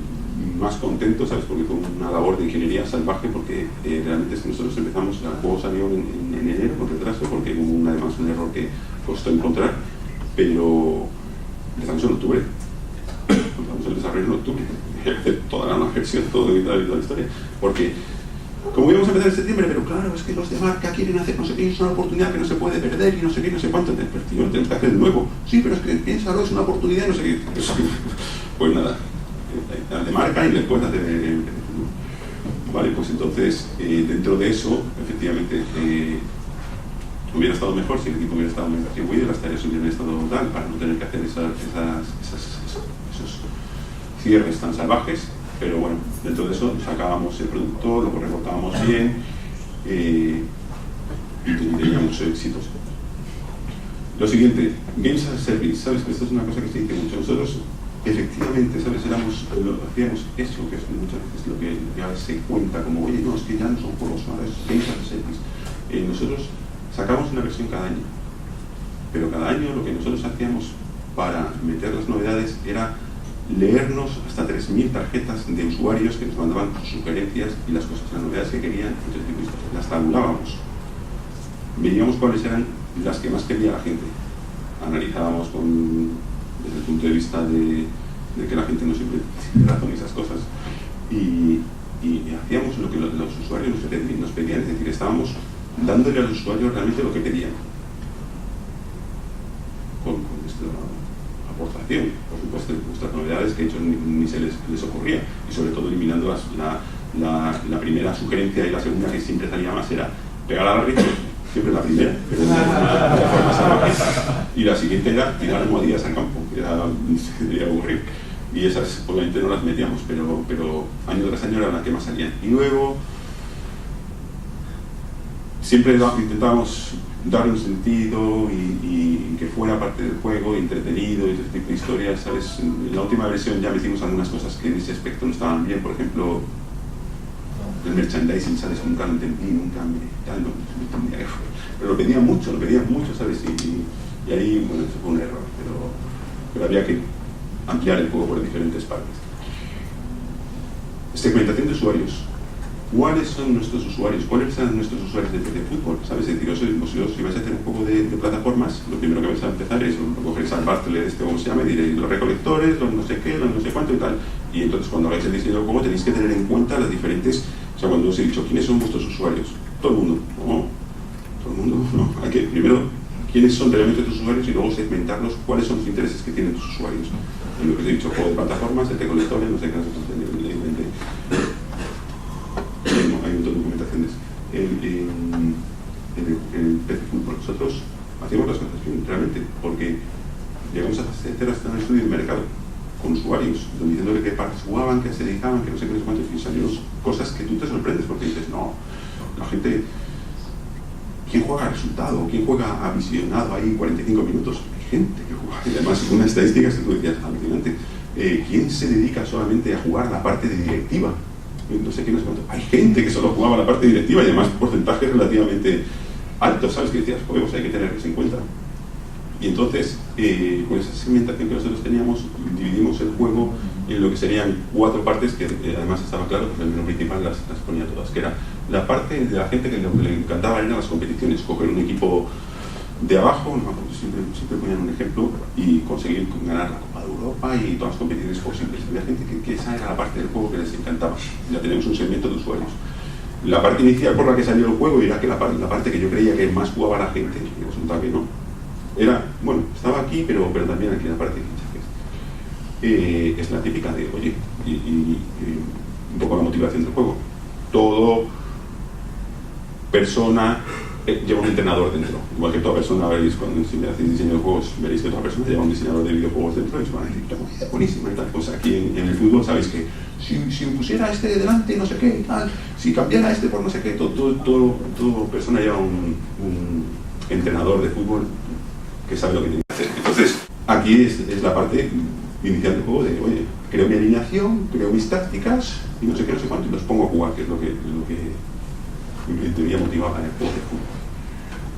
S1: más contento, ¿sabes? Porque fue una labor de ingeniería salvaje, porque realmente es que nosotros empezamos, el juego salió en enero con retraso, porque hubo además un error que costó encontrar, pero empezamos en octubre. Empezamos el desarrollo en octubre, toda la nueva versión, todo y toda la historia, porque como íbamos a empezar en septiembre, pero claro, es que los de marca quieren hacer no sé qué, es una oportunidad que no se puede perder y no sé qué, no sé cuánto, pues tío, tenemos que hacer de nuevo. Sí, pero es que piénsalo, es una oportunidad, no sé qué. Pues nada, de marca y después hacer. Vale, pues entonces, dentro de eso, efectivamente, hubiera estado mejor si el equipo hubiera estado más distribuido, las tareas hubieran estado tal, para no tener que hacer esos cierres tan salvajes. Pero bueno, dentro de eso sacábamos el producto, lo recortábamos bien, y teníamos éxitos. Lo siguiente, Games as a Service, ¿sabes? Que esto es una cosa que se dice mucho. Nosotros, efectivamente, ¿sabes? Hacíamos eso, que es muchas veces lo que ya se cuenta como, oye, no, es que ya no son juegos, ahora es Games as a Service. Nosotros sacamos una versión cada año, pero cada año lo que nosotros hacíamos para meter las novedades era leernos hasta 3.000 tarjetas de usuarios que nos mandaban sus sugerencias y las cosas, las novedades que querían, entonces las tabulábamos, veíamos cuáles eran las que más quería la gente, analizábamos desde el punto de vista de que la gente no siempre tiene razón y esas cosas, y hacíamos lo que los usuarios nos pedían, es decir, estábamos dándole a los usuarios realmente lo que pedían con nuestra aportación, por supuesto, nuestras novedades que de hecho ni se les ocurría, y sobre todo eliminando la primera sugerencia, y la segunda, que siempre salía más, era pegar a la red, siempre la primera, pero de forma salvaje, y la siguiente era tirar almohadillas al campo, que se debería aburrir, y esas obviamente no las metíamos, pero año tras año eran las que más salían. Y luego siempre intentábamos darle un sentido y que fuera parte del juego, entretenido y ese tipo de historias, ¿sabes? En la última versión ya metimos algunas cosas que en ese aspecto no estaban bien, por ejemplo, el merchandising, ¿sabes? Nunca lo entendí, nunca me entendía, pero lo pedían mucho, ¿sabes? Y ahí, bueno, eso fue un error, pero había que ampliar el juego por diferentes partes. Segmentación de usuarios. ¿Cuáles son nuestros usuarios? ¿Cuáles son nuestros usuarios de PC Fútbol? ¿Sabes? Es decir, vosotros si vais a hacer un juego de plataformas, lo primero que vais a empezar es coger al Bartlett, ¿cómo se llama? Y diréis los recolectores, los no sé qué, los no sé cuánto y tal. Y entonces cuando hagáis el diseño del juego tenéis que tener en cuenta las diferentes... O sea, cuando os he dicho, ¿quiénes son vuestros usuarios? Todo el mundo. No, todo el mundo, no. Hay que, primero, ¿quiénes son realmente tus usuarios? Y luego segmentarlos, ¿cuáles son los intereses que tienen tus usuarios? En lo que os he dicho, juego de plataformas, de recolectores, no sé qué, hay un montón de documentaciones. El PC Fútbol, nosotros hacíamos las cosas bien, realmente, porque llegamos a hacer hasta un estudio de mercado con usuarios, diciéndole qué partes jugaban, qué se dedicaban, que no sé qué, no sé cuántos, y salieron cosas que tú te sorprendes, porque dices, no, la gente, ¿quién juega a resultado? ¿Quién juega a visionado ahí 45 minutos? Hay gente que juega, y además una estadística que tú decías, alucinante. ¿Quién se dedica solamente a jugar la parte de directiva? No sé qué, no sé cuánto. Hay gente que solo jugaba la parte directiva y además porcentajes relativamente altos, ¿sabes? Que decías, pues hay que tenerlos en cuenta. Y entonces, con esa segmentación que nosotros teníamos, dividimos el juego en lo que serían 4 partes, que además estaba claro, porque el menú principal las ponía todas, que era la parte de la gente que le encantaba ir a las competiciones, coger un equipo de abajo, no me acuerdo, siempre ponían un ejemplo, y conseguir ganar la Copa de Europa y todas las competiciones posibles. Había gente que esa era la parte del juego que les encantaba. Ya tenemos un segmento de usuarios. la parte inicial por la que salió el juego era que la parte que yo creía que más jugaba la gente, y resulta que no. Era, bueno, estaba aquí, pero también aquí la parte de fichajes. Es la típica de, oye, y un poco la motivación del juego. Todo persona lleva un entrenador dentro. Igual que toda persona, veréis, si me hacéis diseño de juegos, veréis que toda persona lleva un diseñador de videojuegos dentro y os van a decir, buenísima y tal. Pues aquí en el fútbol sabéis que si pusiera este de delante, no sé qué, tal, si cambiara este por no sé qué, todo persona lleva un entrenador de fútbol que sabe lo que tiene que hacer. Entonces, aquí es la parte inicial del juego de, oye, creo mi alineación, creo mis tácticas y no sé qué, no sé cuánto, y los pongo a jugar, que es lo que en teoría motivaba el juego de fútbol.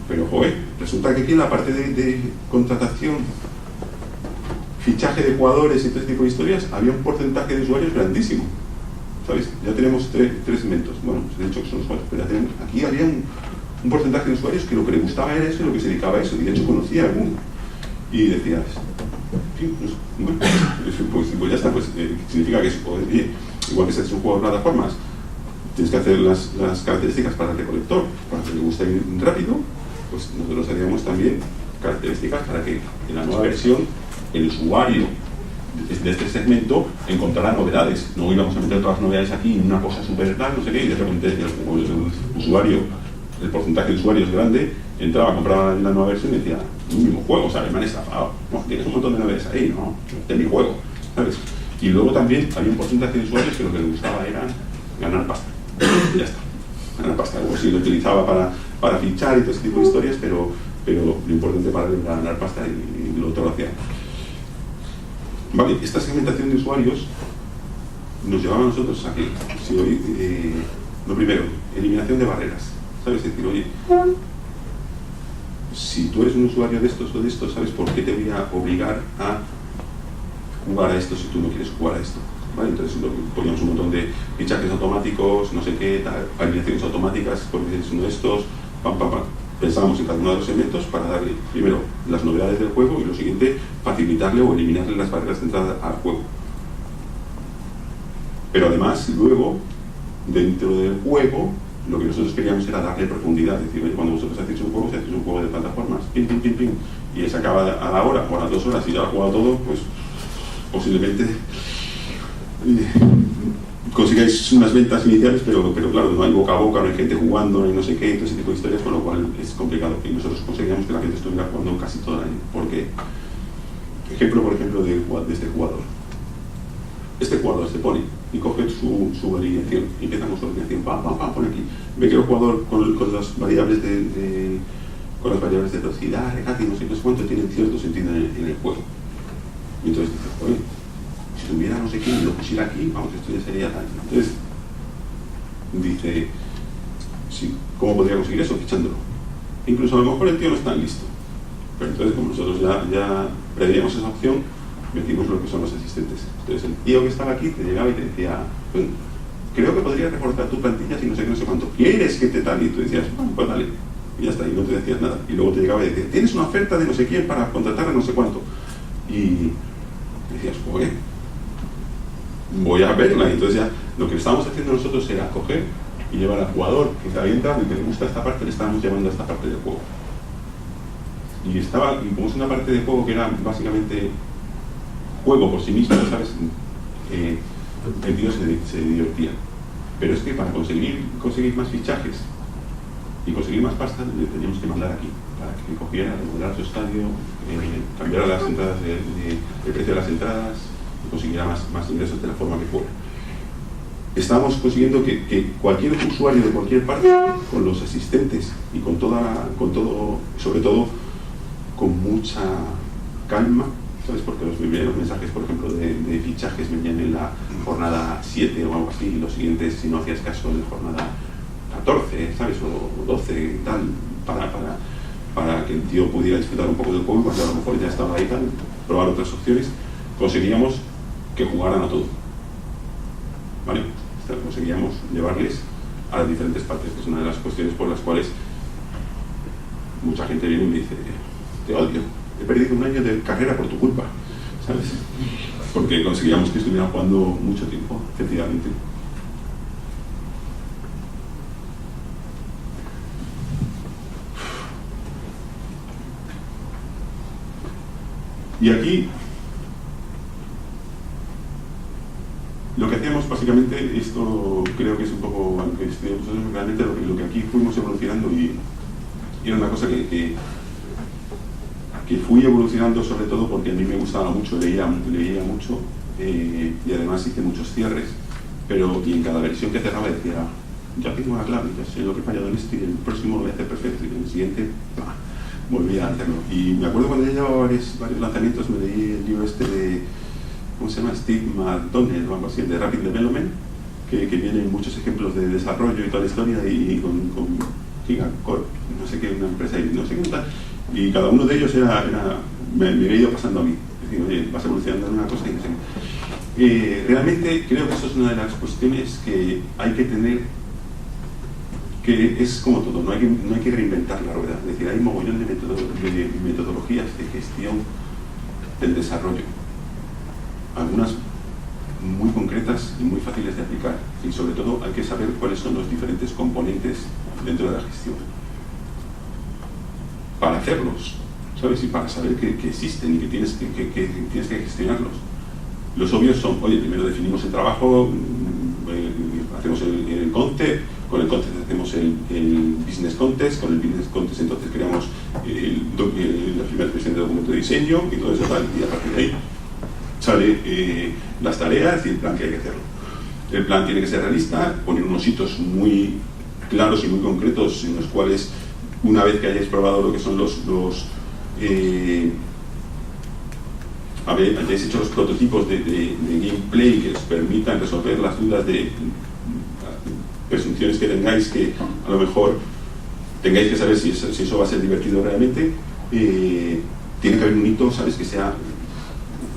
S1: Pero, joder, resulta que aquí en la parte de contratación, fichaje de jugadores y todo este tipo de historias, había un porcentaje de usuarios grandísimo. ¿Sabes? Ya tenemos tres inventos. Bueno, de hecho que son los 4, pero ya tenemos, aquí había un porcentaje de usuarios que lo que le gustaba era eso y lo que se dedicaba a eso. Y de hecho conocía a alguno. Y decías, sí, pues, bueno, pues ya está, pues significa que igual que se hace un juego de plataformas, tienes que hacer las características para el recolector, para que le guste ir rápido, pues nosotros haríamos también características para que en la nueva versión el usuario de este segmento encontrará novedades. No íbamos a meter todas las novedades aquí en una cosa súper tal, no sé qué, y de repente el usuario, el porcentaje de usuarios grande, entraba, compraba la nueva versión y decía, un mismo juego, ¿sabes? Me han estafado. No, tienes un montón de novedades ahí, ¿no? De mi juego, ¿sabes? Y luego también había un porcentaje de usuarios que lo que les gustaba era ganar pasta. Y ya está. Ganar pasta. O si lo utilizaba para fichar y todo ese tipo de historias, pero lo importante para él era ganar pasta y lo otro lo hacía. Vale, esta segmentación de usuarios nos llevaba a nosotros a que, si hoy, lo primero, eliminación de barreras. ¿Sabes? Es decir, oye, si tú eres un usuario de estos o de estos, ¿sabes por qué te voy a obligar a jugar a esto si tú no quieres jugar a esto? ¿Vale? Entonces poníamos un montón de fichajes automáticos, no sé qué, alineaciones automáticas, porque es uno de estos, pam, pam, pam. Pensábamos en cada uno de los elementos para darle, primero, las novedades del juego y lo siguiente, facilitarle o eliminarle las barreras de entrada al juego. Pero además, luego, dentro del juego, lo que nosotros queríamos era darle profundidad. Es decir, oye, cuando vosotros hacéis un juego, si hacéis un juego de plataformas, pim, pim, pim, pim, y se acaba a la hora o a las 2 horas y ya lo ha jugado todo, pues posiblemente consigáis unas ventas iniciales, pero claro, no hay boca a boca, no hay gente jugando, no hay no sé qué, todo ese tipo de historias, con lo cual es complicado. Y nosotros conseguíamos que la gente estuviera jugando casi todo el año. Porque, ejemplo, por ejemplo, de este jugador. Este jugador se pone y coge su alineación, y empieza con su alineación, pam, pam, pam, pone aquí. Ve que el jugador con las variables de velocidad, regate y no sé qué cuánto tienen cierto sentido en el juego. Y entonces dices, oye, si tuviera no sé quién y lo pusiera aquí, vamos, esto ya sería tal. Entonces, dice, sí, ¿cómo podría conseguir eso? Fichándolo. Incluso a lo mejor el tío no está listo. Pero entonces, como nosotros ya preveíamos esa opción, metimos lo que son los asistentes. Entonces, el tío que estaba aquí te llegaba y te decía, bueno, creo que podría recortar tu plantilla si no sé qué, no sé cuánto. ¿Quieres que te tal? Y tú decías, bueno, pues dale. Y ya está, y no te decías nada. Y luego te llegaba y decía, tienes una oferta de no sé quién para contratar a no sé cuánto. Y decías, joder, voy a verla. Y entonces ya lo que estábamos haciendo nosotros era coger y llevar al jugador que se había entrado y que le gusta esta parte, le estábamos llevando a esta parte del juego. Y como es una parte del juego que era básicamente juego por sí mismo, ¿sabes? El tío se divertía. Pero es que para conseguir más fichajes y conseguir más pasta, le teníamos que mandar aquí, para que cogiera, remodelar su estadio, cambiara las entradas, el precio de las entradas, y consiguiera más ingresos de la forma que fuera. Estábamos consiguiendo que cualquier usuario de cualquier parte, con los asistentes y con todo, sobre todo con mucha calma, ¿sabes? Porque los primeros mensajes, por ejemplo, de fichajes venían en la jornada 7 o algo así, y los siguientes, si no hacías caso, en la jornada 14, ¿sabes? O 12, tal, para que el tío pudiera disfrutar un poco del juego, cuando a lo mejor ya estaba ahí, tal, probar otras opciones, conseguíamos que jugaran a todo. ¿Vale? Conseguíamos llevarles a las diferentes partes, que es una de las cuestiones por las cuales mucha gente viene y me dice, te odio, he perdido un año de carrera por tu culpa, ¿sabes? Porque conseguíamos que estuvieran jugando mucho tiempo, efectivamente. Y aquí lo que hacemos básicamente, esto creo que es un poco, aunque estudiamos realmente lo que aquí fuimos evolucionando, y era una cosa que fui evolucionando sobre todo porque a mí me gustaba mucho, leía mucho, y además hice muchos cierres, y en cada versión que cerraba decía, ya tengo la clave, ya sé lo que he fallado en esto y el próximo lo voy a hacer perfecto, y en el siguiente volví a hacerlo. Y me acuerdo cuando ya llevaba varios lanzamientos, me leí el libro de, ¿cómo se llama? Steve McDonnell o algo así, de Rapid Development, que vienen muchos ejemplos de desarrollo y toda la historia, y con Gigacorp, no sé qué, una empresa y no sé qué tal, y cada uno de ellos me había ido pasando a mí. Es decir, oye, vas evolucionando en una cosa y no sé qué. Realmente creo que eso es una de las cuestiones que hay que tener, que es como todo, no hay que reinventar la rueda. Es decir, hay un mogollón de metodologías de gestión del desarrollo, algunas muy concretas y muy fáciles de aplicar, y sobre todo hay que saber cuáles son los diferentes componentes dentro de la gestión para hacerlos, ¿sabes? Y para saber que existen y que tienes que gestionarlos. Los obvios son, oye, primero definimos el trabajo, hacemos el concept, con el concept hacemos el business context, con el business context entonces creamos la primera versión de documento de diseño y todo eso tal, y a partir de ahí sale las tareas y el plan que hay que hacerlo. El plan tiene que ser realista, poner unos hitos muy claros y muy concretos en los cuales, una vez que hayáis probado lo que son hayáis hecho los prototipos de gameplay que os permitan resolver las dudas de presunciones que tengáis, que a lo mejor tengáis que saber si eso va a ser divertido realmente, tiene que haber un hito, ¿sabes? Que sea,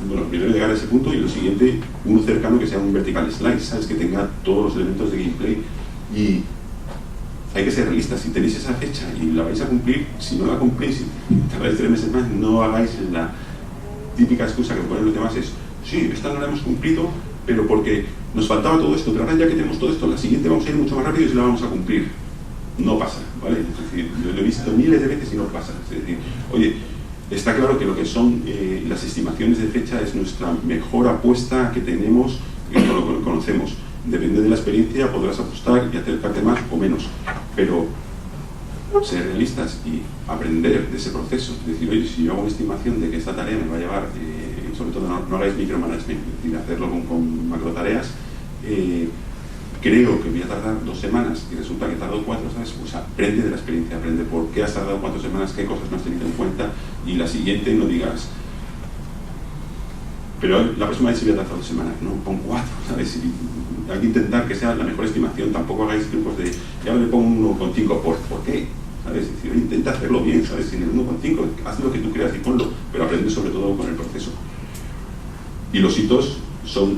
S1: bueno, primero llegar a ese punto, y lo siguiente, uno cercano que sea un vertical slice, ¿sabes? Que tenga todos los elementos de gameplay. Y hay que ser realistas. Si tenéis esa fecha y la vais a cumplir, si no la cumplís y tardáis 3 meses más, no hagáis la típica excusa que ponen los demás, es, sí, esta no la hemos cumplido, pero porque nos faltaba todo esto, pero ahora ya que tenemos todo esto, la siguiente vamos a ir mucho más rápido y se la vamos a cumplir. No pasa, ¿vale? Es decir, yo lo he visto miles de veces y no pasa. Es decir, oye, está claro que lo que son las estimaciones de fecha es nuestra mejor apuesta que tenemos, que lo conocemos. Depende de la experiencia, podrás ajustar y acercarte más o menos, pero ser realistas y aprender de ese proceso. Es decir, oye, si yo hago una estimación de que esta tarea me va a llevar, sobre todo no hagáis micromanagement, es decir, hacerlo con macro tareas, creo que voy a tardar 2 semanas y resulta que tardo 4, ¿sabes? Pues aprende de la experiencia, aprende por qué has tardado 4 semanas, qué cosas no has tenido en cuenta, y la siguiente no digas, pero la próxima vez sí voy a tardar 2 semanas, no, pon 4, ¿sabes? Y hay que intentar que sea la mejor estimación, tampoco hagáis trucos de, ya le pongo 1,5 ¿por qué? ¿Sabes? Es decir, intenta hacerlo bien, ¿sabes? En el 1,5 haz lo que tú creas y ponlo, pero aprende sobre todo con el proceso. Y los hitos son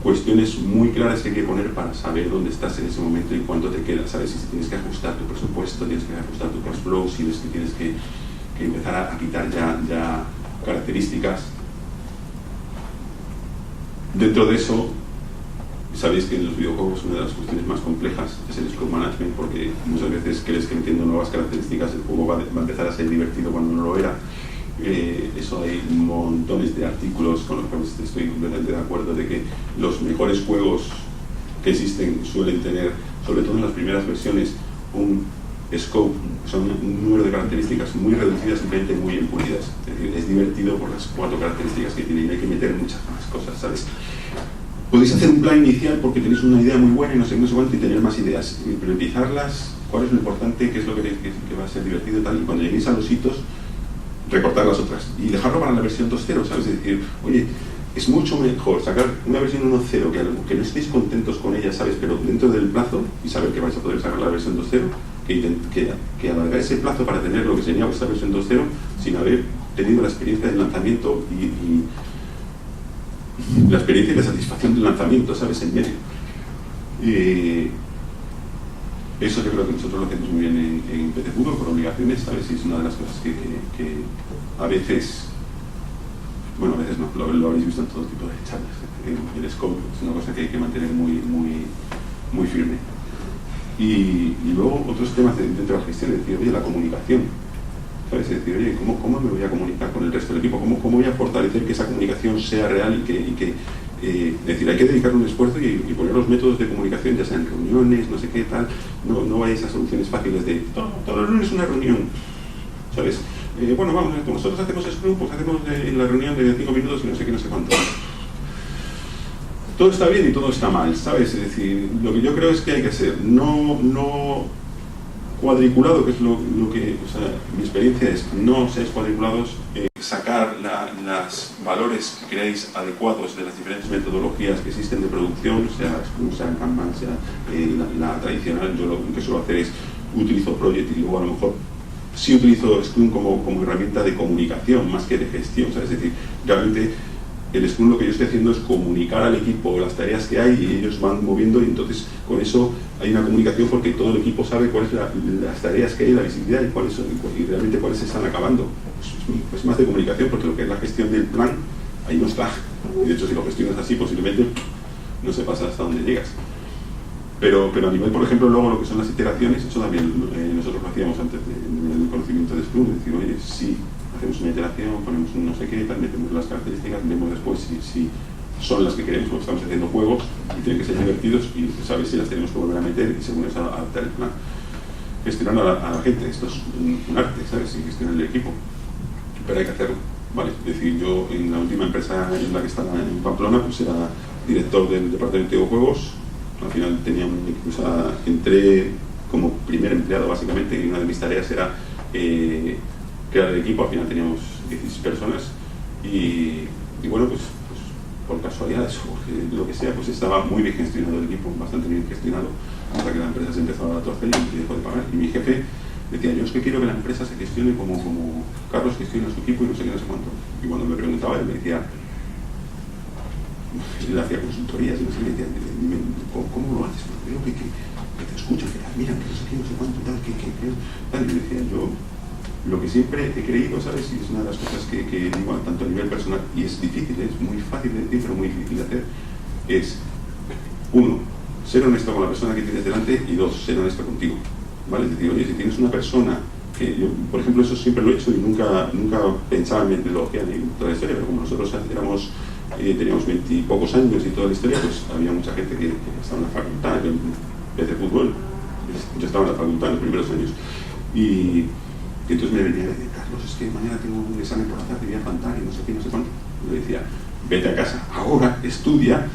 S1: cuestiones muy claras que hay que poner para saber dónde estás en ese momento y cuánto te queda, ¿sabes? Si tienes que ajustar tu presupuesto, tienes que ajustar tu cash flow, si ves que tienes que empezar a quitar ya características. Dentro de eso, sabéis que en los videojuegos una de las cuestiones más complejas es el Scrum Management, porque muchas veces crees que metiendo nuevas características el juego va a empezar a ser divertido cuando no lo era. Eso hay montones de artículos con los cuales estoy completamente de acuerdo, de que los mejores juegos que existen suelen tener, sobre todo en las primeras versiones, un scope, son un número de características muy reducidas, simplemente muy pulidas. Es decir, es divertido por las 4 características que tiene y hay que meter muchas más cosas, ¿sabes? Podéis hacer un plan inicial porque tenéis una idea muy buena y no sé cuánto, y tener más ideas, y priorizarlas, cuál es lo importante, qué es lo que va a ser divertido y tal, y cuando lleguéis a los hitos, recortar las otras y dejarlo para la versión 2.0, ¿sabes? Es decir, oye, es mucho mejor sacar una versión 1.0 que no estéis contentos con ella, ¿sabes? Pero dentro del plazo, y saber que vais a poder sacar la versión 2.0, que alargar ese plazo para tener lo que sería vuestra versión 2.0 sin haber tenido la experiencia del lanzamiento y la experiencia y la satisfacción del lanzamiento, ¿sabes? En medio. Eso yo creo que nosotros lo hacemos muy bien en PT Puro, por obligaciones, ¿sabes? Y es una de las cosas que a veces, bueno, a veces no, lo habréis visto en todo tipo de charlas. El scope es una cosa que hay que mantener muy firme. Y luego otros temas dentro de la gestión, es decir, oye, la comunicación. ¿sabes? Es decir, oye, ¿cómo me voy a comunicar con el resto del equipo? ¿Cómo voy a fortalecer que esa comunicación sea real es decir, hay que dedicar un esfuerzo y poner los métodos de comunicación, ya sean reuniones, no sé qué, tal, no vayáis a soluciones fáciles de todos los lunes una reunión, ¿sabes? Bueno, vamos, nosotros hacemos Scrum, pues hacemos la reunión de 5 minutos y no sé qué, no sé cuánto. Todo está bien y todo está mal, ¿sabes? Es decir, lo que yo creo es que hay que ser no cuadriculado, que es lo que, o sea, mi experiencia es, no seáis cuadriculados, sacar los valores que creáis adecuados de las diferentes metodologías que existen de producción, sea Scrum, sea Kanban, sea la tradicional. Yo lo que suelo hacer es, utilizo Project y luego a lo mejor sí utilizo Scrum como herramienta de comunicación más que de gestión, ¿sabes? Es decir, realmente el Scrum lo que yo estoy haciendo es comunicar al equipo las tareas que hay y ellos van moviendo, y entonces con eso hay una comunicación porque todo el equipo sabe cuáles son las tareas que hay, la visibilidad y realmente cuáles se están acabando. Pues más de comunicación, porque lo que es la gestión del plan, ahí no está. Y de hecho, si lo gestionas así, posiblemente no se pasa hasta donde llegas. Pero a nivel, por ejemplo, luego lo que son las iteraciones, eso también nosotros lo hacíamos antes del conocimiento de Scrum, es decir, oye, sí, hacemos una iteración, ponemos un no sé qué, tal, metemos las características, vemos después si son las que queremos, porque estamos haciendo juegos y tienen que ser divertidos y sabes si las tenemos que volver a meter y según eso adaptar el plan. Gestionar a la gente, esto es un arte, ¿sabes? Y gestionar el equipo, pero hay que hacerlo, ¿vale? Es decir, yo en la última empresa en la que estaba en Pamplona, pues era director del departamento de juegos. Al final tenía o sea, entré como primer empleado básicamente, y una de mis tareas era crear el equipo. Al final teníamos 16 personas y bueno, pues por casualidades o porque lo que sea, pues estaba muy bien gestionado el equipo, bastante bien gestionado, hasta que la empresa se empezó a torcer y dejó de pagar. Y mi jefe decía, yo es que quiero que la empresa se gestione como Carlos gestiona su equipo y no sé qué, no sé cuánto. Y cuando me preguntaba, él me decía, él hacía consultorías y no sé qué, me decía, ¿cómo lo haces? Porque veo que te escuchan, que te admiran, que no sé qué, no sé cuánto, tal, que tal. Y me decía, yo lo que siempre he creído, ¿sabes? Y es una de las cosas que digo tanto a nivel personal, y es difícil, es muy fácil de decir, pero muy difícil de hacer, es, uno, ser honesto con la persona que tienes delante, y dos, ser honesto contigo, ¿vale? Es decir, oye, si tienes una persona que yo, por ejemplo, eso siempre lo he hecho y nunca pensaba en metodología ni toda la historia, pero como nosotros teníamos 20 y pocos años y toda la historia, pues había mucha gente que estaba en la facultad, yo empecé fútbol, yo estaba en la facultad en los primeros años, y entonces me venía a decir, Carlos, es que mañana tengo un examen por la tarde, voy a faltar y no sé qué, no sé cuánto. Y le decía, vete a casa, ahora estudia,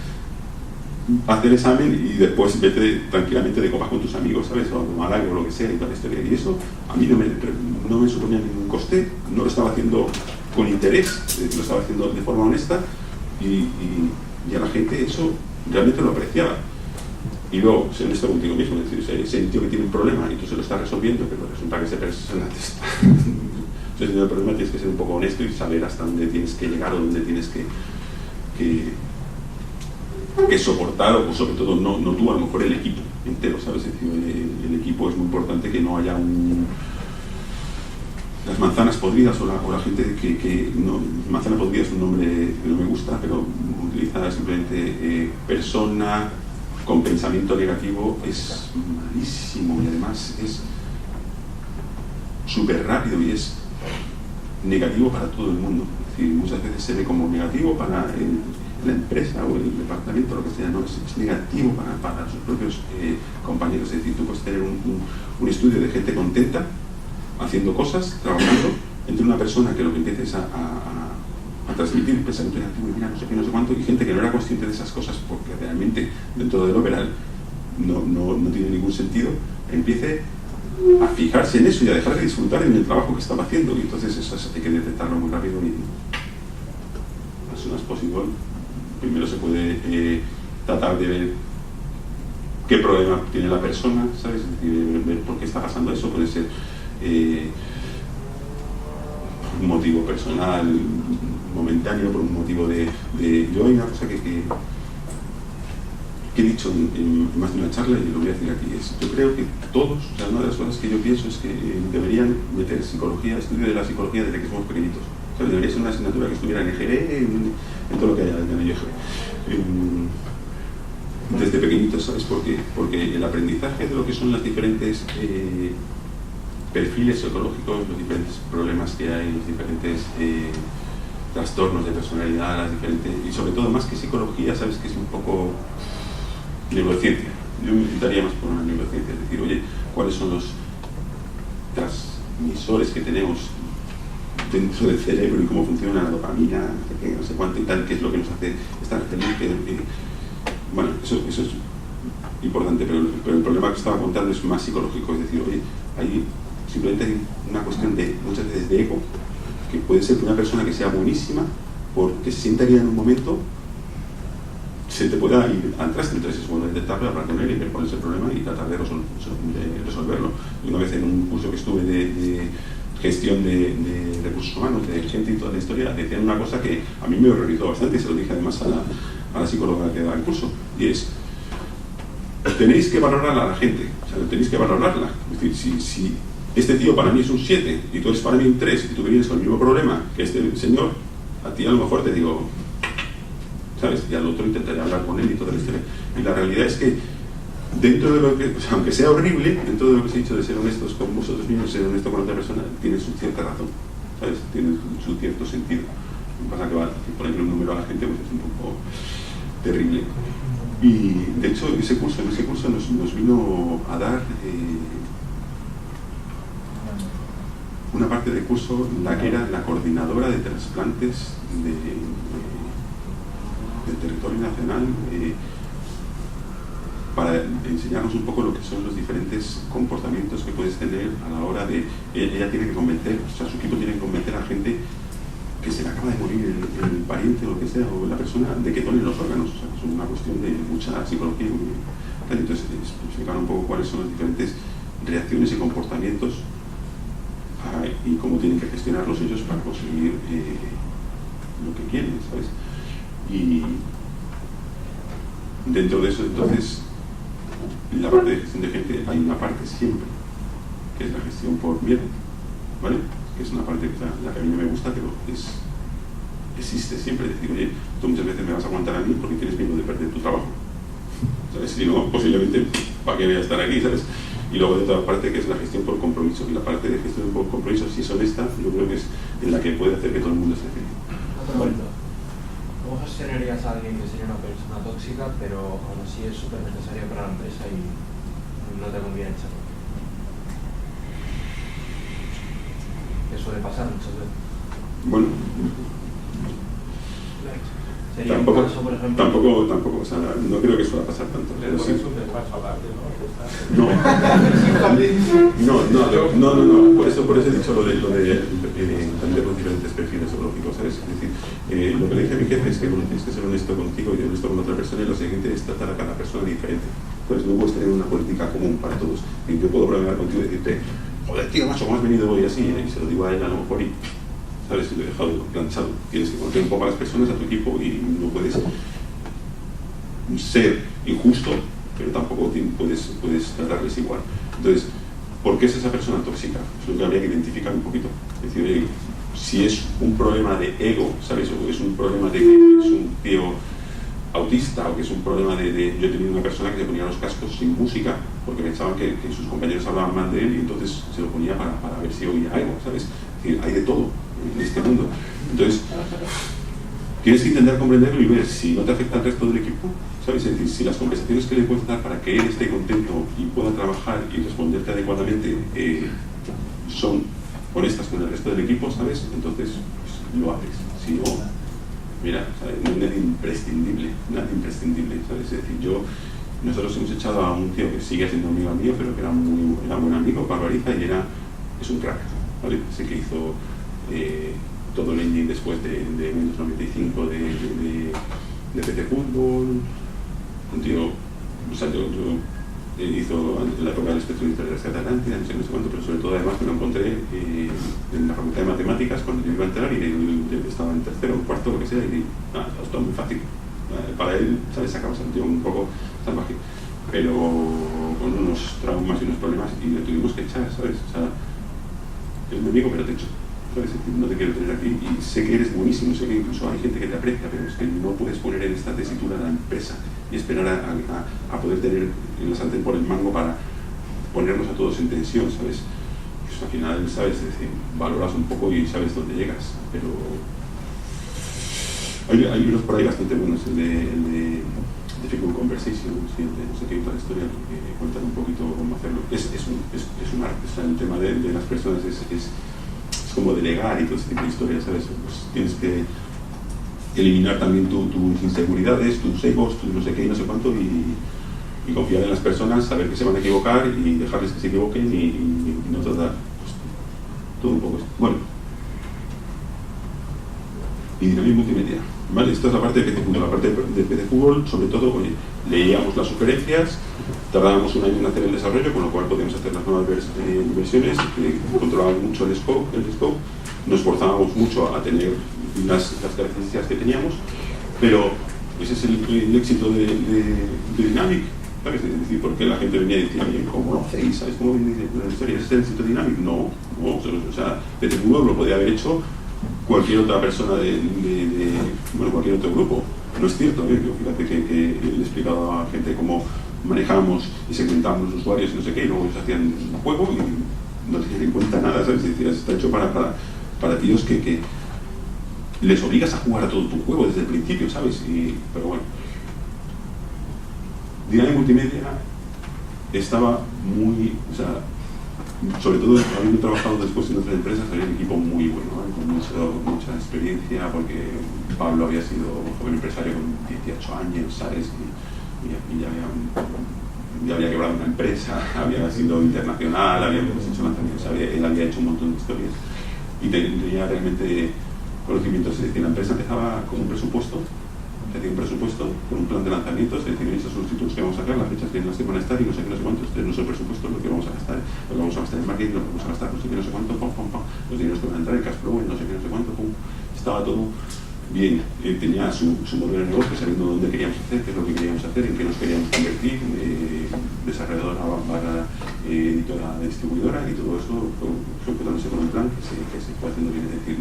S1: haz el examen y después vete tranquilamente de copas con tus amigos, ¿sabes? O a tomar algo, lo que sea, y toda la historia. Y eso a mí no me suponía ningún coste, no lo estaba haciendo con interés, lo estaba haciendo de forma honesta y a la gente eso realmente lo apreciaba. Y luego, ser honesto contigo mismo, es decir, ese tío que tiene un problema y tú se lo estás resolviendo, pero resulta que esa persona te está... Entonces, el problema tienes que ser un poco honesto y saber hasta dónde tienes que llegar o dónde tienes que soportar, o sobre todo no tú, a lo mejor el equipo entero, ¿sabes? Es decir, el equipo es muy importante, que no haya las manzanas podridas o la gente que no, manzana podrida es un nombre que no me gusta, pero utiliza simplemente persona con pensamiento negativo, es malísimo y además es súper rápido y es negativo para todo el mundo. Es decir, muchas veces se ve como negativo para la empresa o el departamento, lo que sea, no, es negativo para sus propios compañeros. Es decir, tú puedes tener un estudio de gente contenta, haciendo cosas, trabajando, entre una persona que lo que empieces a transmitir pensamiento negativo y mira, no sé qué, no sé cuánto, y gente que no era consciente de esas cosas porque realmente dentro del overall no tiene ningún sentido, empiece a fijarse en eso y a dejar de disfrutar en el trabajo que estaba haciendo, y entonces eso hay que detectarlo muy rápido y as soon as possible. Primero se puede tratar de ver qué problema tiene la persona, ¿sabes? Es decir, ver por qué está pasando eso. Puede ser un motivo personal, momentáneo, por un motivo de yo hay una cosa que he dicho en más de una charla y lo voy a decir aquí, es, yo creo que todos, o sea, una de las cosas que yo pienso es que deberían meter psicología, estudio de la psicología desde que somos pequeñitos. O sea, debería ser una asignatura que estuviera en EGB, en todo lo que haya en el EGB. Desde pequeñitos, ¿sabes por qué? Porque el aprendizaje de lo que son las diferentes perfiles psicológicos, los diferentes problemas que hay, los diferentes trastornos de personalidad, las diferentes, y sobre todo más que psicología, sabes que es un poco neurociencia. Yo me daría más por una neurociencia, es decir, oye, ¿cuáles son los transmisores que tenemos dentro del cerebro y cómo funciona la dopamina, no sé cuánto y tal, qué es lo que nos hace estar felices? Bueno, eso es importante, pero el problema que estaba contando es más psicológico, es decir, oye, ahí simplemente hay una cuestión de, muchas veces, de ego, que puede ser que una persona que sea buenísima, porque se sienta bien en un momento, se te pueda ir al traste. Entonces es bueno detectarlo, hablar con él y ver cuál es el problema y tratar de resolverlo. Y una vez en un curso que estuve de gestión de recursos humanos, de gente y toda la historia, decían una cosa que a mí me horrorizó bastante, y se lo dije además a la psicóloga que da el curso, y es: tenéis que valorar a la gente, o sea, tenéis que valorarla. Es decir, si este tío para mí es un 7 y tú eres para mí un 3 y tú vienes con el mismo problema que este señor, a ti a lo mejor te digo, ¿sabes? Y al otro intentaré hablar con él y toda la historia. Y la realidad es que dentro de lo que, o sea, aunque sea horrible, dentro de lo que os he dicho de ser honestos con vosotros mismos, ser honesto con otra persona, tiene su cierta razón, ¿sabes? Tiene su cierto sentido. Lo que pasa que ponerle un número a la gente pues es un poco terrible. Y de hecho en ese curso nos vino a dar una parte del curso, la que era la coordinadora de trasplantes del territorio nacional, para enseñarnos un poco lo que son los diferentes comportamientos que puedes tener a la hora de... Ella tiene que convencer, o sea, su equipo tiene que convencer a gente que se le acaba de morir el pariente o lo que sea, o la persona, de que donen los órganos. O sea, es una cuestión de mucha psicología. Entonces, explicar un poco cuáles son las diferentes reacciones y comportamientos y cómo tienen que gestionarlos ellos para conseguir lo que quieren, ¿sabes? Y dentro de eso, entonces, en la parte de gestión de gente hay una parte siempre, que es la gestión por miedo, ¿vale? Que es una parte que la que a mí no me gusta, pero existe siempre. Es decir, oye, tú muchas veces me vas a aguantar a mí porque tienes miedo de perder tu trabajo, ¿sabes? Si no, posiblemente, ¿para qué voy a estar aquí, ¿sabes? Y luego de otra parte que es la gestión por compromiso. Y la parte de gestión por compromiso, si es honesta, yo creo que es en la que puede hacer que todo el mundo esté feliz.
S3: ¿Vale? ¿Cómo gestionarías a alguien que sería una persona tóxica, pero aún así es súper necesaria para la empresa y no te conviene echarlo? Que suele pasar muchas veces.
S1: Bueno,
S3: Sería
S1: tampoco,
S3: un caso, por ejemplo...
S1: tampoco, o sea, no creo que suele pasar tanto.
S2: Le pones un despacho aparte, ¿no?
S1: No, por eso he dicho lo de entender los diferentes perfiles psicológicos, ¿sabes? Es decir, lo que le dije a mi jefe es que tienes que ser honesto contigo y honesto con otra persona, y lo siguiente es tratar a cada persona diferente. Entonces no puedes tener una política común para todos. Y yo puedo hablar contigo y decirte, joder, tío, macho, ¿cómo has venido hoy así? Y se lo digo a él a lo mejor y, ¿sabes? Lo he dejado planchado. Tienes que conocer un poco a las personas, a tu equipo, y no puedes ser injusto, pero tampoco puedes tratarles igual. Entonces, ¿por qué es esa persona tóxica? Es lo que habría que identificar un poquito. Es decir, si es un problema de ego, ¿sabes? O es un problema de que es un tío autista, o que es un problema de... Yo he tenido una persona que se ponía los cascos sin música porque pensaban que sus compañeros hablaban mal de él, y entonces se lo ponía para ver si oía algo, ¿sabes? Es decir, hay de todo en este mundo. Entonces, tienes que intentar comprenderlo y ver si no te afecta al resto del equipo, ¿sabes? Es decir, si las conversaciones que le puedes dar para que él esté contento y pueda trabajar y responderte adecuadamente son honestas con el resto del equipo, ¿sabes? Entonces, pues, lo haces. Si no, mira, ¿sabes? No es nada imprescindible, ¿sabes? Es decir, nosotros hemos echado a un tío que sigue siendo amigo mío, pero que era buen amigo, Barbariza, y es un crack, ¿vale? Sé que hizo todo el engine después de Windows 95 de PC Fútbol, un tío, o sea, yo hizo la época del espectro de Internet Atlántida, no sé cuánto, pero sobre todo además me lo encontré en la facultad de matemáticas cuando yo iba a entrar, y él estaba en tercero o cuarto, lo que sea, y está muy fácil. Para él, ¿sabes? Sacamos un tío un poco salvaje, pero con unos traumas y unos problemas, y le tuvimos que echar, ¿sabes? O sea, es mi amigo, pero te echo, ¿sabes? No te quiero tener aquí, y sé que eres buenísimo, sé que incluso hay gente que te aprecia, pero es que no puedes poner en esta tesitura a la empresa y esperar a poder tener la sartén por el mango para ponernos a todos en tensión, ¿sabes? pues al final, ¿sabes? Es decir, valoras un poco y sabes dónde llegas, pero hay libros por ahí bastante buenos, el de Difficult Conversation, ¿sí? No sé qué otra historia, que cuentan un poquito cómo hacerlo. Es un arte, o sea, el tema de las personas es como delegar y todo ese tipo de historias, ¿sabes? Pues tienes que eliminar también tus inseguridades, tus egos, tus no sé qué y no sé cuánto, y confiar en las personas, saber que se van a equivocar y dejarles que se equivoquen y no tratar, pues, todo un poco esto. Bueno, y dinamismo multimedia. Vale, esta es la parte de PC Fútbol. La parte de PC Fútbol, sobre todo, oye, leíamos las sugerencias, tardábamos un año en hacer el desarrollo, con lo cual podíamos hacer las nuevas versiones, controlábamos mucho el scope, nos esforzábamos mucho a tener las características que teníamos, pero ese es el éxito de Dynamic, ¿sabes? Es decir, porque la gente venía y decía, oye, ¿cómo lo hacéis? ¿Sabes cómo viene la historia? ¿Ese es el éxito de Dynamic? No, o sea, PC Fútbol lo podía haber hecho cualquier otra persona bueno, cualquier otro grupo. No es cierto, ¿eh? Yo, fíjate que le he explicado a gente cómo manejamos y segmentábamos los usuarios y no sé qué, y luego ellos hacían un juego y no tenían en cuenta nada, ¿sabes? Es decir, está hecho para tíos que les obligas a jugar a todo tu juego desde el principio, ¿sabes? Pero bueno, Dynamic Multimedia estaba muy, o sea, sobre todo habiendo trabajado después en otras empresas, había un equipo muy bueno, ¿eh? Con mucha experiencia, porque Pablo había sido joven empresario con 18 años, ¿sabes? Y ya había quebrado una empresa, había sido internacional, habíamos hecho lanzamientos, él había hecho un montón de historias y tenía realmente conocimientos. Es decir, la empresa empezaba con un presupuesto, con un plan de lanzamientos, es decir, esos son los títulos que vamos a sacar, las fechas que van a estar y no sé qué, no sé cuánto. Este es nuestro presupuesto, lo que vamos a gastar, lo que vamos a gastar en marketing, lo que vamos a gastar no sé qué, no sé cuánto, los dineros que van a entrar en cash flow, no sé qué, no sé cuánto, estaba todo bien. Tenía su modelo de negocio, sabiendo dónde queríamos hacer, qué es lo que queríamos hacer, en qué nos queríamos convertir, desarrolladora barra editora distribuidora, y todo eso completándose con un plan que se fue haciendo bien. Es decir,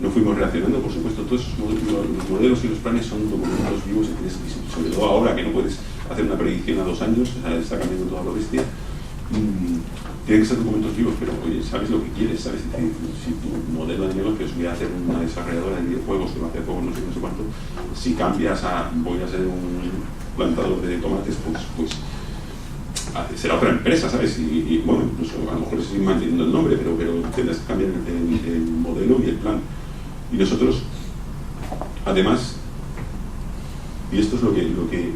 S1: no fuimos reaccionando, por supuesto. Todos los modelos y los planes son documentos vivos, y sobre todo ahora que no puedes hacer una predicción a 2 años, o sea, está cambiando toda la bestia. Tienen que ser documentos vivos, pero oye, sabes lo que quieres, ¿sabes? Es decir, si tu modelo de negocio voy a hacer una desarrolladora de videojuegos que va a hacer juegos no sé cuánto, si cambias a voy a ser un plantador de tomates, pues será otra empresa, ¿sabes? Y bueno, incluso a lo mejor seguir manteniendo el nombre, pero tendrás que cambiar el modelo y el plan. Y nosotros, además, y esto es lo que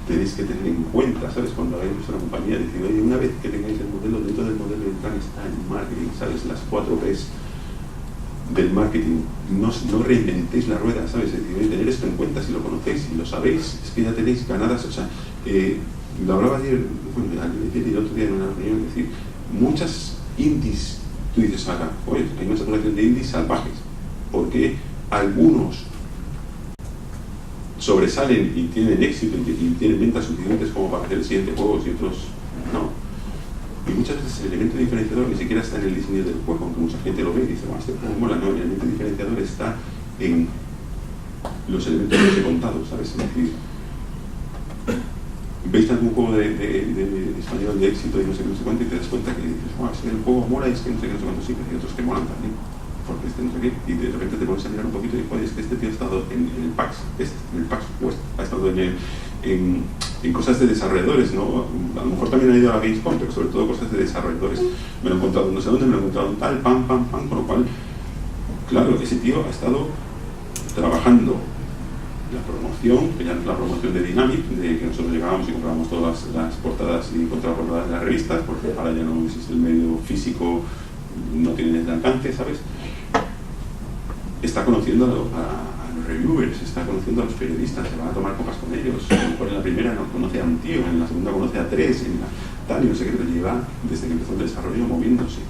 S1: tenéis que tener en cuenta, ¿sabes? Cuando hagáis una compañía, decir, oye, una vez que tengáis el modelo, dentro del modelo del plan está el marketing, ¿sabes? Las 4 P's del marketing. No reinventéis la rueda, ¿sabes? Es decir, tener esto en cuenta, si lo conocéis, si lo sabéis, es que ya tenéis ganadas, o sea, lo hablaba ayer, bueno, el otro día en una reunión, es decir, muchas indies, tú dices, oye, hay una saturación de indies salvajes, porque algunos sobresalen y tienen éxito y tienen ventas suficientes como para hacer el siguiente juego y otros no. Y muchas veces el elemento diferenciador ni siquiera está en el diseño del juego, aunque mucha gente lo ve y dice, este juego mola. No, el elemento diferenciador está en los elementos que os he contado, ¿sabes? Es decir, veis algún juego de español de éxito y no sé cuánto, y te das cuenta que dices, es que el juego mola y es que no sé cuánto, sí, pero hay otros que molan también, porque no sé qué, y de repente te pones a mirar un poquito y dices, es que este tío ha estado en el PAX West, ha estado en cosas de desarrolladores, ¿no? A lo mejor también ha ido a la Gamescom, pero sobre todo cosas de desarrolladores. Me lo he encontrado no sé dónde, me lo he encontrado tal, pam, con lo cual, claro, ese tío ha estado trabajando la promoción, que ya no es la promoción de Dynamic, de que nosotros llegábamos y comprábamos todas las portadas y contraportadas de las revistas, porque ahora ya no existe el medio físico, no tiene el alcance, ¿sabes? Está conociendo a los reviewers, está conociendo a los periodistas, se van a tomar copas con ellos. A lo mejor en la primera no conoce a un tío, en la segunda conoce a 3, en la tal, y no sé qué, pero lleva desde que empezó el desarrollo moviéndose.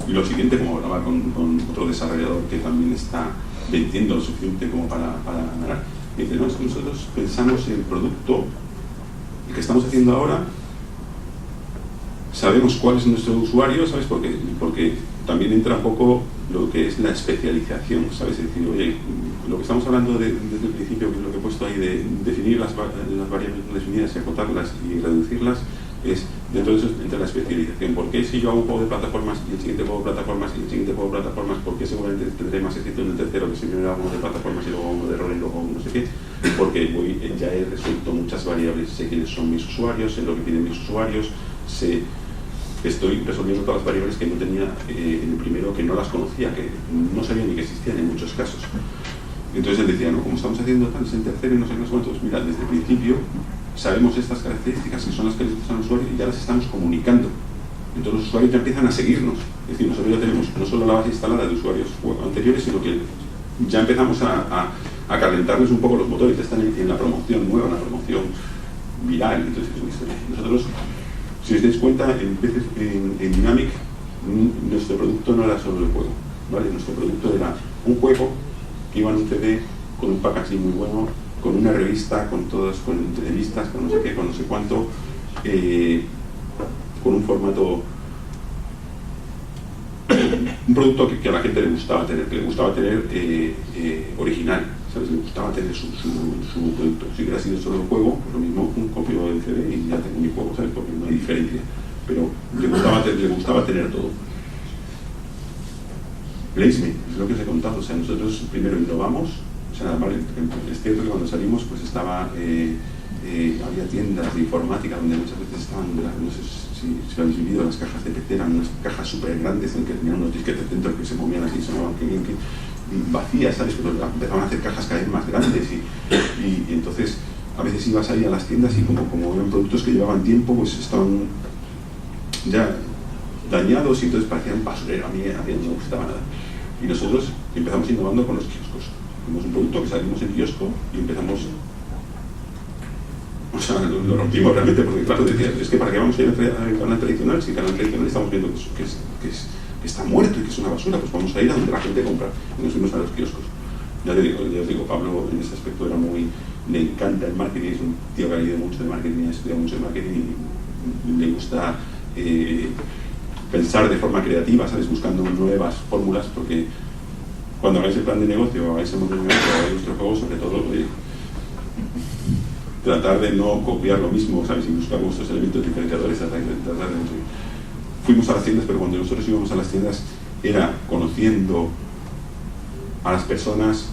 S1: Y lo siguiente, como hablaba con otro desarrollador que también está vendiendo lo suficiente como para ganar, y dice, no, es que nosotros pensamos en el producto que estamos haciendo ahora, sabemos cuál es nuestro usuario, ¿sabes? Porque también entra un poco lo que es la especialización, ¿sabes? Es decir, oye, lo que estamos hablando desde el principio, que es lo que he puesto ahí, de definir las variables no definidas y acotarlas y reducirlas, es dentro de eso entre la especialización. ¿Por qué si yo hago un juego de plataformas y el siguiente juego de plataformas y el siguiente juego de plataformas, por qué seguramente tendré más éxito en el tercero que si primero hago uno de plataformas y luego uno de rol y luego no sé qué? Porque ya he resuelto muchas variables, sé quiénes son mis usuarios, sé lo que piden mis usuarios, estoy resolviendo todas las variables que no tenía en el primero, que no las conocía, que no sabía ni que existían en muchos casos. Entonces él decía, no, como estamos haciendo tal, es el tercero y no sé qué cuántos, mira, desde el principio sabemos estas características que son las que les gustan al usuario y ya las estamos comunicando. Entonces los usuarios ya empiezan a seguirnos. Es decir, nosotros ya tenemos no solo la base instalada de usuarios anteriores, sino que ya empezamos a calentarles un poco los motores, ya están en la promoción nueva, en la promoción viral. Entonces es una historia. Nosotros, si os dais cuenta, en Dynamic, nuestro producto no era solo el juego, ¿vale? Nuestro producto era un juego que iba en un CD con un packaging muy bueno, con una revista, con entrevistas, con no sé qué, con no sé cuánto, con un formato, un producto que a la gente le gustaba tener original, ¿sabes? Le gustaba tener su producto. Si hubiera sido solo el juego, pues lo mismo, un copio del CD y ya tengo mi juego, ¿sabes? Porque no hay diferencia. Pero le gustaba tener todo. Placement, es lo que os he contado. O sea, nosotros primero innovamos. O sea, vale, es cierto que cuando salimos pues había tiendas de informática donde muchas veces estaban, no sé si habéis vivido, las cajas de PT eran unas cajas súper grandes en que tenían unos disquetes dentro que se movían así, sonaban que vacías, ¿sabes? Pero empezaban a hacer cajas cada vez más grandes y entonces a veces ibas ahí a las tiendas y como eran productos que llevaban tiempo, pues estaban ya dañados y entonces parecían basurero. A mí no me gustaba nada. Y nosotros empezamos innovando con los kioscos. Tuvimos un producto que salimos en kiosco y empezamos, o sea, lo rompimos realmente, porque claro, decías, es que para qué vamos a ir al canal tradicional, si el canal tradicional estamos viendo que está muerto y que es una basura, pues vamos a ir a donde la gente compra. Y nos fuimos a los kioscos. Ya os digo, Pablo en ese aspecto le encanta el marketing, es un tío que ha leído mucho de marketing, ha estudiado mucho de marketing y le gusta pensar de forma creativa, ¿sabes? Buscando nuevas fórmulas, porque cuando hagáis el plan de negocio, hagáis el modelo de negocio, hagáis vuestro juego, sobre todo tratar de no copiar lo mismo, ¿sabes? Y buscar vuestros elementos diferenciadores, Fuimos a las tiendas, pero cuando nosotros íbamos a las tiendas era conociendo a las personas,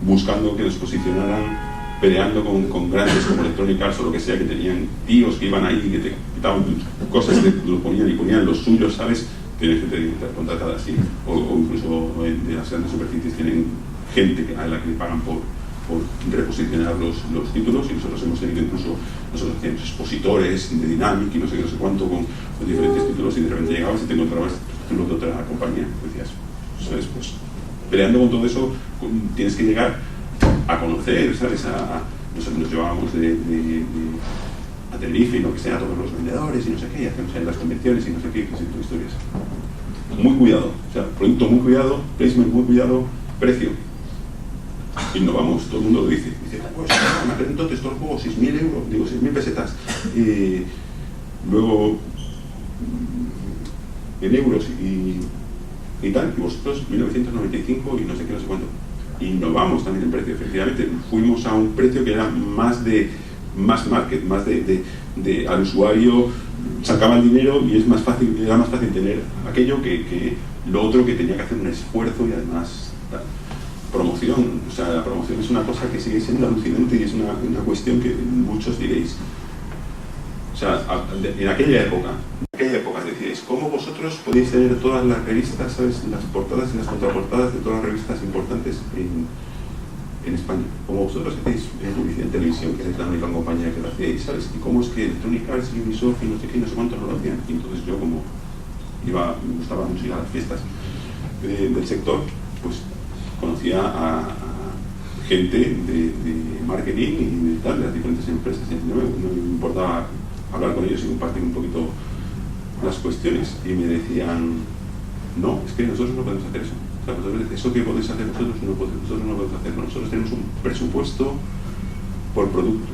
S1: buscando que nos posicionaran, peleando con grandes como Electronic Arts o lo que sea, que tenían tíos que iban ahí y que te quitaban cosas que lo ponían y ponían los suyos, ¿sabes? Tienen gente contratada así, o incluso de las grandes superficies tienen gente a la que le pagan por reposicionar los títulos, y nosotros hemos tenido incluso, nosotros hacíamos expositores de Dynamic y no sé qué, no sé cuánto con diferentes títulos, y de repente llegabas y te encontrabas de otra compañía, decías, ¿sabes? Pues peleando con todo eso tienes que llegar a conocer, ¿sabes? Nos llevábamos a Tenerife y lo que sea, a todos los vendedores y no sé qué, y hacemos en las convenciones y no sé qué, historias. Muy cuidado, o sea, producto muy cuidado, placement muy cuidado, precio. Innovamos, todo el mundo lo dice. Dice, pues me presento todo el juego, 6.000 euros, digo 6.000 pesetas. Luego, en euros y tal, y vosotros 1995 y no sé qué, no sé cuánto. Innovamos también el precio, efectivamente. Fuimos a un precio que era más market, más de al usuario sacaban dinero y era más fácil tener aquello que lo otro, que tenía que hacer un esfuerzo y además promoción. O sea, la promoción es una cosa que sigue siendo alucinante y es una cuestión que muchos diréis. O sea, en aquella época decíais, ¿cómo vosotros podéis tener todas las revistas, ¿sabes? Las portadas y las contraportadas de todas las revistas importantes en España? Como vosotros hacéis publicidad en televisión, que es la única compañía que lo hacéis, ¿sabes? ¿Y cómo es que Electronic Arts y Ubisoft y no sé qué, no sé cuántos no lo hacían? Y entonces yo, como me gustaba mucho ir a las fiestas del sector, pues conocía a gente de marketing y de las diferentes empresas. No me importaba hablar con ellos y compartir un poquito las cuestiones, y me decían, no, es que nosotros no podemos hacer eso. O sea, eso que podéis hacer nosotros no podemos hacerlo. Nosotros tenemos un presupuesto por producto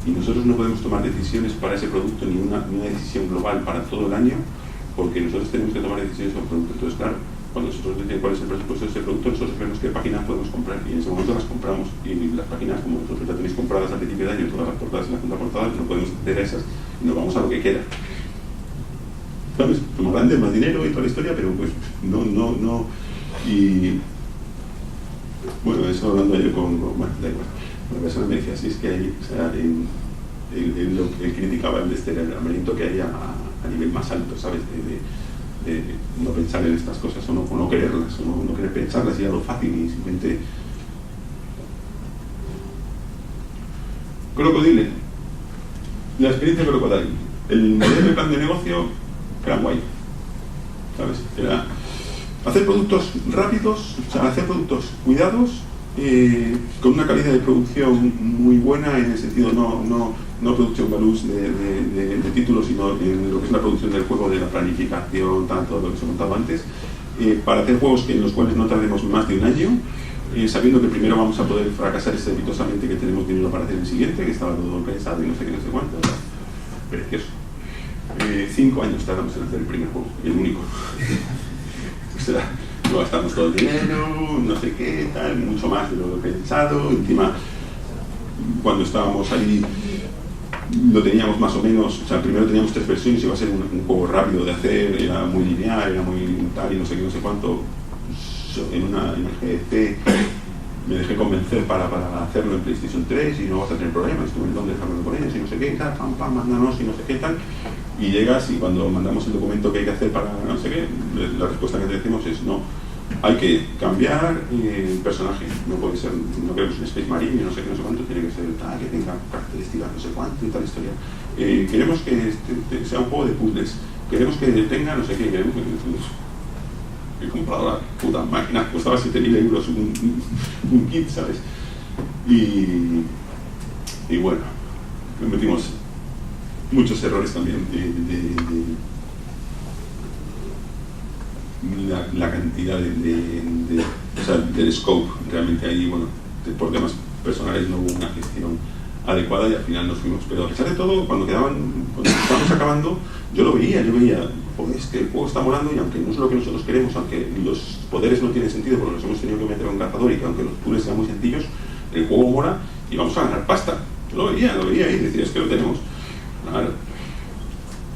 S1: y nosotros no podemos tomar decisiones para ese producto, ni una decisión global para todo el año, porque nosotros tenemos que tomar decisiones por producto. Entonces, claro, cuando nosotros decimos cuál es el presupuesto de ese producto, nosotros vemos qué páginas podemos comprar y en ese momento las compramos. Y las páginas, como vosotros ya tenéis compradas al principio de año, todas las portadas y las contraportadas, no podemos hacer esas y nos vamos a lo que queda. ¿Sabes? Más grande, más dinero y toda la historia, pero pues no. Y bueno, eso hablando yo bueno, da igual. Una persona me decía, sí, es que hay, o sea, él criticaba el armamento que hay a nivel más alto, ¿sabes? De no pensar en estas cosas o no quererlas, o no querer pensarlas y a lo fácil y simplemente. Crocodile. La experiencia de Crocodile. El modelo de plan de negocio era guay, ¿sabes? Era hacer productos rápidos, o sea, hacer productos cuidados, con una calidad de producción muy buena, en el sentido no producción values de títulos, sino en lo que es la producción del juego, de la planificación, todo lo que se contaba antes, para hacer juegos en los cuales no tardemos más de un año, sabiendo que primero vamos a poder fracasar estrepitosamente, que tenemos dinero para hacer el siguiente, que estaba todo pensado y no sé qué, no sé cuánto. Precioso. 5 años tardamos en hacer el primer juego, y el único. O sea, no gastamos todo el dinero, no sé qué, tal, mucho más de lo que he pensado. Encima, cuando estábamos ahí, lo teníamos más o menos, o sea, primero teníamos 3 versiones, iba a ser un juego rápido de hacer, era muy lineal, era muy tal y no sé qué, no sé cuánto. En el GDC me dejé convencer para hacerlo en PlayStation 3 y no vas a tener problemas, estuve en Londres hablando con ellos y no sé qué, tal, pam, mándanos y no sé qué, tal. Y llegas y cuando mandamos el documento que hay que hacer para no sé qué, la respuesta que te decimos es no, hay que cambiar el personaje, no puede ser, no queremos un Space Marine y no sé qué, no sé cuánto, tiene que ser tal, que tenga características no sé cuánto y tal historia. Queremos que sea un juego de puzzles, queremos que tenga no sé qué, queremos que... He comprado la puta máquina, costaba 7.000 euros un kit, ¿sabes? Y bueno, cometimos muchos errores también la cantidad o sea, del scope. Realmente ahí, bueno, por temas personales no hubo una gestión adecuada y al final nos fuimos. Pero a pesar de todo, cuando estábamos acabando, yo veía, joder, es que el juego está molando y aunque no es lo que nosotros queremos, aunque los poderes no tienen sentido porque los hemos tenido que meter a un cazador y que aunque los puzzles sean muy sencillos, el juego mola y vamos a ganar pasta. Yo lo veía y decía, es que lo tenemos. Claro.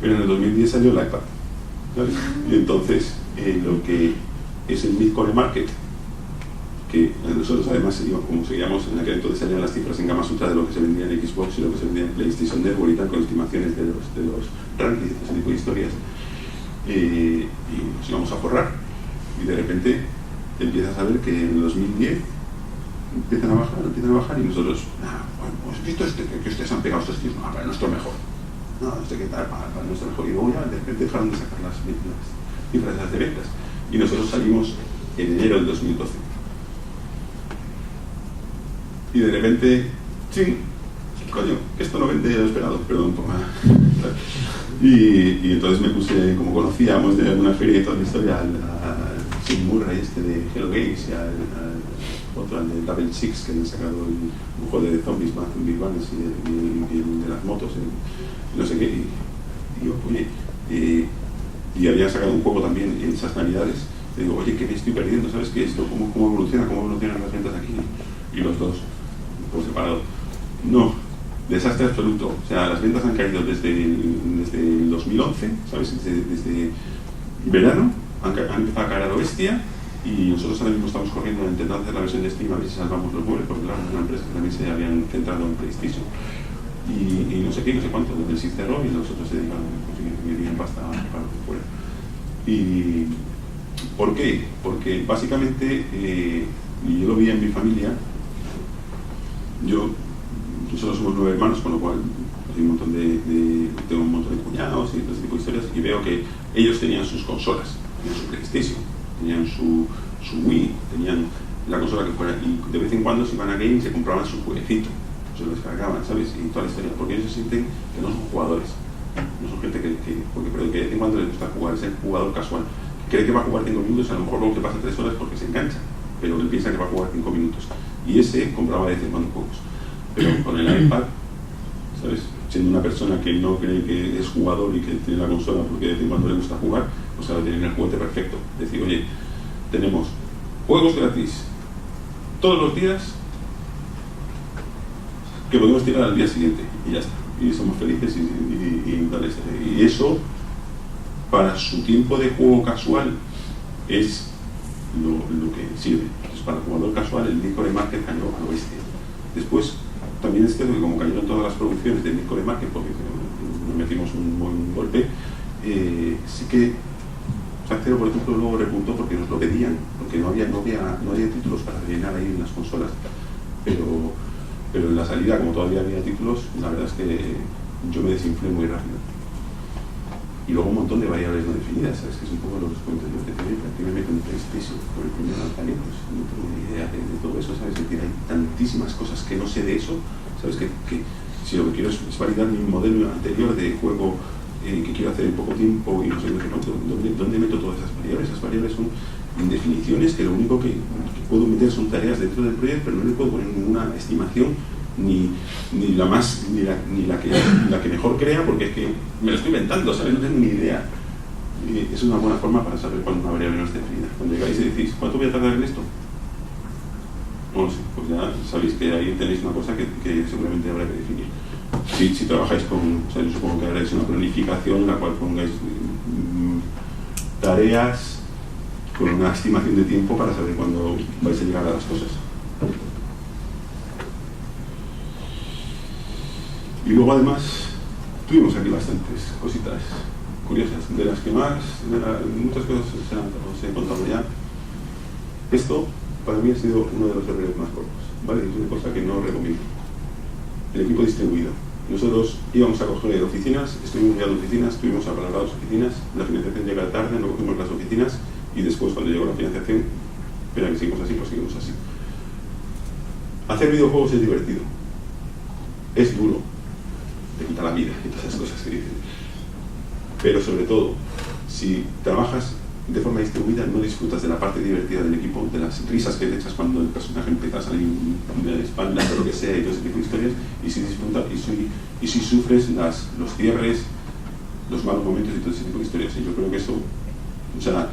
S1: Pero en el 2010 salió el iPad, ¿sabes? Y entonces, lo que es el Mid-Core Market, que nosotros además, como seguíamos en aquel entonces, salían las cifras en Gama Sutra de lo que se vendía en Xbox y lo que se vendía en PlayStation Network y tal, con estimaciones de los rankings, ese tipo de historias, y nos íbamos a forrar y de repente empiezas a ver que en el 2010 empiezan a bajar y nosotros, pues visto que ustedes han pegado estos tíos, no, para nuestro mejor, no, qué tal, para nuestro mejor, y luego ya de repente dejaron de sacar las cifras de ventas y nosotros salimos en enero del 2012 y de repente, ching, coño, esto no vende lo esperado, perdón por nada. Y entonces me puse, como conocíamos de alguna feria y toda la historia, al Tim Murray de Hello Games y al otro, al de Double Six, que han sacado un juego de zombies, Big Bangs y el de las motos, no sé qué, y digo, oye, y habían sacado un juego también en esas navidades, y digo, oye, ¿qué me estoy perdiendo? ¿Sabes qué? Esto, ¿cómo evolucionan las ventas aquí? Y los dos, por separado, no, desastre absoluto. O sea, las ventas han caído desde el 2011, ¿sabes? Desde verano han empezado a caer a lo bestia y nosotros ahora mismo estamos corriendo a intentar hacer la versión de Steam a ver si salvamos los muebles, porque claro, es una empresa que también se habían centrado en PlayStation y no sé qué, no sé cuánto, desde el SIG cerró y los otros se dedican a conseguir pasta para lo que fuera. ¿Y por qué? Porque básicamente, y yo lo vi en mi familia, nosotros somos 9 hermanos, con lo cual tengo un montón de cuñados y todo ese tipo de historias, y veo que ellos tenían sus consolas, tenían su PlayStation, tenían su Wii, tenían la consola que fuera, y de vez en cuando se iban a game y se compraban su jueguecito, se lo descargaban, ¿sabes? Y toda la historia, porque ellos se sienten que no son jugadores, no son gente pero que de vez en cuando les gusta jugar, es el jugador casual, que cree que va a jugar 5 minutos, a lo mejor luego se pasa 3 horas porque se engancha, pero él piensa que va a jugar 5 minutos, y ese compraba de vez en cuando juegos. Pero con el iPad, ¿sabes? Siendo una persona que no cree que es jugador y que tiene la consola porque de vez en cuando le gusta jugar, pues ahora tienen el juguete perfecto. Decir, oye, tenemos juegos gratis todos los días que podemos tirar al día siguiente y ya está, y somos felices y eso para su tiempo de juego casual es lo que sirve. Entonces, para el jugador casual el Discord Market cayó a lo bestia. Después también es cierto que como cayeron todas las producciones del Discord Market porque nos metimos un buen golpe, sí que Factero, por ejemplo, luego repuntó porque nos lo pedían, porque no había títulos para rellenar ahí en las consolas, pero en la salida, como todavía había títulos, la verdad es que yo me desinflé muy rápido. Y luego un montón de variables no definidas, ¿sabes? Que es un poco lo que os cuento yo, que me meto en PlayStation por el primer lanzamiento, pues no tengo ni idea de todo eso, ¿sabes? Es decir, hay tantísimas cosas que no sé de eso, ¿sabes? Que si lo que quiero es validar mi modelo anterior de juego que quiero hacer en poco tiempo y no sé dónde meto todas esas variables. Esas variables son indefiniciones que lo único que puedo meter son tareas dentro del proyecto, pero no le puedo poner ninguna estimación ni la que mejor crea, porque es que me lo estoy inventando, ¿sabes? No tengo ni idea. Y es una buena forma para saber cuándo una variable no está definida. Cuando llegáis y decís, ¿cuánto voy a tardar en esto? No lo sé, pues ya sabéis que ahí tenéis una cosa que seguramente habrá que definir. Si trabajáis con, o sea, yo supongo que haréis una planificación en la cual pongáis tareas con una estimación de tiempo para saber cuándo vais a llegar a las cosas. Y luego además tuvimos aquí bastantes cositas curiosas, de las que más, muchas cosas os he contado ya. Esto para mí ha sido uno de los errores más cortos, ¿vale? Es una cosa que no recomiendo. El equipo distribuido. Nosotros íbamos a coger oficinas, estuvimos mirando oficinas, estuvimos apalabrados oficinas, la financiación llega tarde, no cogimos las oficinas y después cuando llegó la financiación, espera que seguimos así, pues seguimos así. Hacer videojuegos es divertido, es duro, te quita la vida y todas esas cosas que dicen. Pero sobre todo, si trabajas de forma distribuida, no disfrutas de la parte divertida del equipo, de las risas que te echas cuando el personaje empieza a salir de la espalda o lo que sea y todo ese tipo de historias, y si disfrutas y si sufres los cierres, los malos momentos y todo ese tipo de historias. Y yo creo que eso, o sea,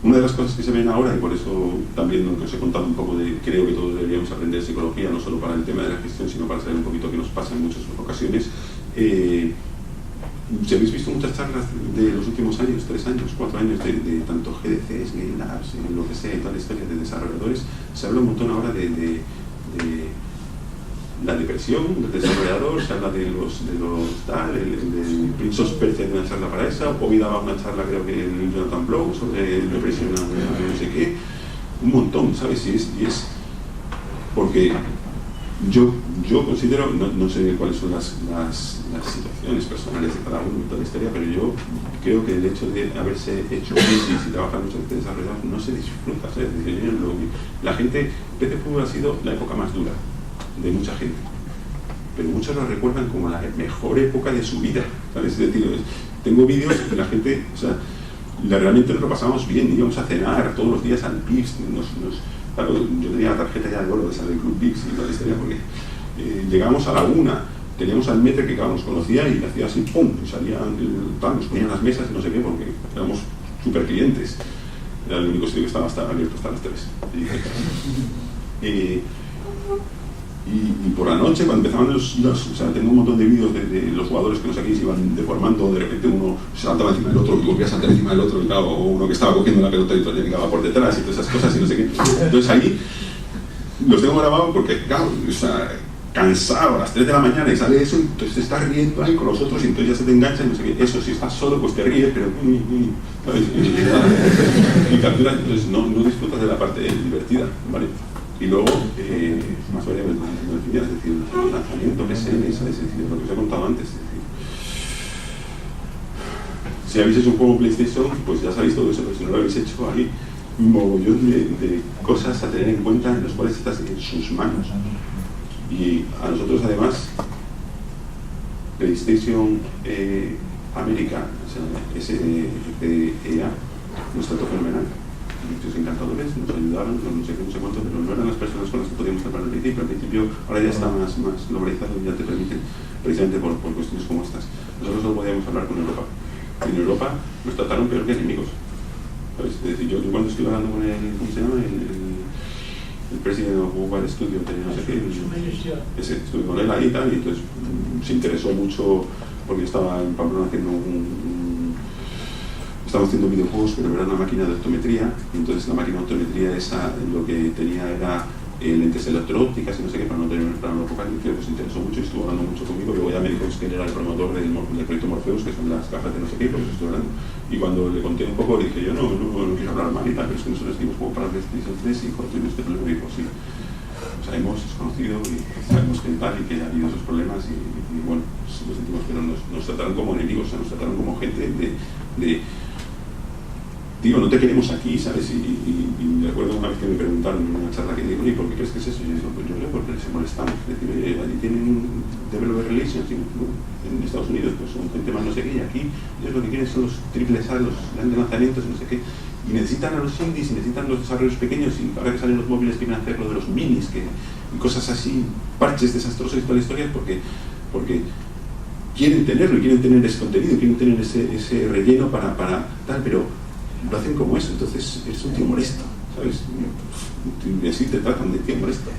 S1: una de las cosas que se ven ahora, y por eso también lo que os he contado un poco de, creo que todos deberíamos aprender psicología, no solo para el tema de la gestión, sino para saber un poquito qué nos pasa en muchas ocasiones. Si habéis visto muchas charlas de los últimos años, 3 años, 4 años, de tanto GDCs, Game Labs, lo que sea, y toda la historia de desarrolladores, se habla un montón ahora de la depresión del desarrollador, se habla de los tal, del Prince of Persia de una charla para esa, Ovid daba una charla, creo que en Jonathan Blow, sobre depresión no sé qué, un montón, ¿sabes? Y es porque yo considero, no sé cuáles son las situaciones personales de cada uno y toda la historia, pero yo creo que el hecho de haberse hecho crisis y trabajar mucho en desarrollar no se disfruta, ¿sabes? La gente, PC Fútbol ha sido la época más dura de mucha gente, pero muchos lo recuerdan como la mejor época de su vida, ¿sabes? Es decir, tengo vídeos que la gente, o sea, realmente nos lo pasamos bien, íbamos a cenar todos los días al PIX, claro, yo tenía la tarjeta ya de oro de esa del Club PIX y toda la historia, porque llegábamos a la 1, teníamos al metre que cada uno nos conocía y le hacía así, ¡pum! Y salían, nos ponían las mesas y no sé qué, porque éramos súper clientes. Era el único sitio que estaba abierto hasta las 3. Y por la noche, cuando empezaban o sea, tengo un montón de vídeos de los jugadores que no sé aquí se iban deformando, de repente uno se saltaba encima del otro y volvía a saltar encima del otro, y claro, o uno que estaba cogiendo la pelota y le llegaba por detrás y todas esas cosas y no sé qué. Entonces ahí los tengo grabados porque, claro, o sea, cansado a las 3 de la mañana y sale eso, y entonces te estás riendo ahí con los otros y entonces ya se te engancha y no sé qué. Eso, si estás solo, pues te ríes, pero ¿sabes? Y capturas, entonces no disfrutas de la parte divertida, ¿vale? Y luego, más variables no definidas, es decir, el lanzamiento, PSN, es decir, lo que os he contado antes. Es decir, si habéis hecho un juego PlayStation, pues ya sabéis todo eso, pero si no lo habéis hecho, hay un mogollón de cosas a tener en cuenta en las cuales estás en sus manos. Y a nosotros, además, PlayStation América, o sea, SPEA, nos trató fenomenal. Muchos encantadores, nos ayudaron, no sé cuánto, pero no eran las personas con las que podíamos hablar al principio. Al principio, ahora ya está más globalizado y ya te permiten, precisamente por cuestiones como estas. Nosotros no podíamos hablar con Europa. Y en Europa nos trataron peor que enemigos. ¿sabes? Es decir, yo cuando estuve hablando con ¿cómo se llama? El presidente de Mobile Studio, no sé qué, estuve con él ahí y tal, y entonces se interesó mucho porque yo estaba en Pamplona haciendo estaba haciendo videojuegos, pero era una máquina de optometría, y entonces la máquina de optometría esa lo que tenía era lentes electro-ópticas y no sé qué, para no tener un plano focal, y creo que se interesó mucho y estuvo hablando mucho conmigo. Luego ya me dijo que él era el promotor del proyecto Morpheus, que son las cajas de no sé qué, por eso estoy hablando. Y cuando le conté un poco, dije yo, no quiero hablar mal y tal, pero es que nosotros estuvimos como para PlayStation 3 y cuando tuvimos este problema, y dijo, sí, lo sabemos, es conocido y sabemos que tal y que ha habido esos problemas y bueno, pues lo sentimos, pero nos trataron como enemigos, o sea, nos trataron como gente de digo, no te queremos aquí, ¿sabes? Y me acuerdo una vez que me preguntaron en una charla que digo, ¿y por qué crees que es eso? Y yo digo, pues yo creo porque se molestamos. Es decir, oye, allí tienen Developer Relations en Estados Unidos, pues son gente más no sé qué, y aquí ellos lo que quieren son los triples A, los grandes lanzamientos y no sé qué. Y necesitan a los indies, y necesitan los desarrollos pequeños, y ahora que salen los móviles quieren hacer lo de los minis, y cosas así, parches desastrosos y toda la historia, porque quieren tenerlo, y quieren tener ese contenido, quieren tener ese relleno para tal, pero lo hacen como eso, entonces es un tío molesto, ¿sabes? Y así te tratan de tío molesto.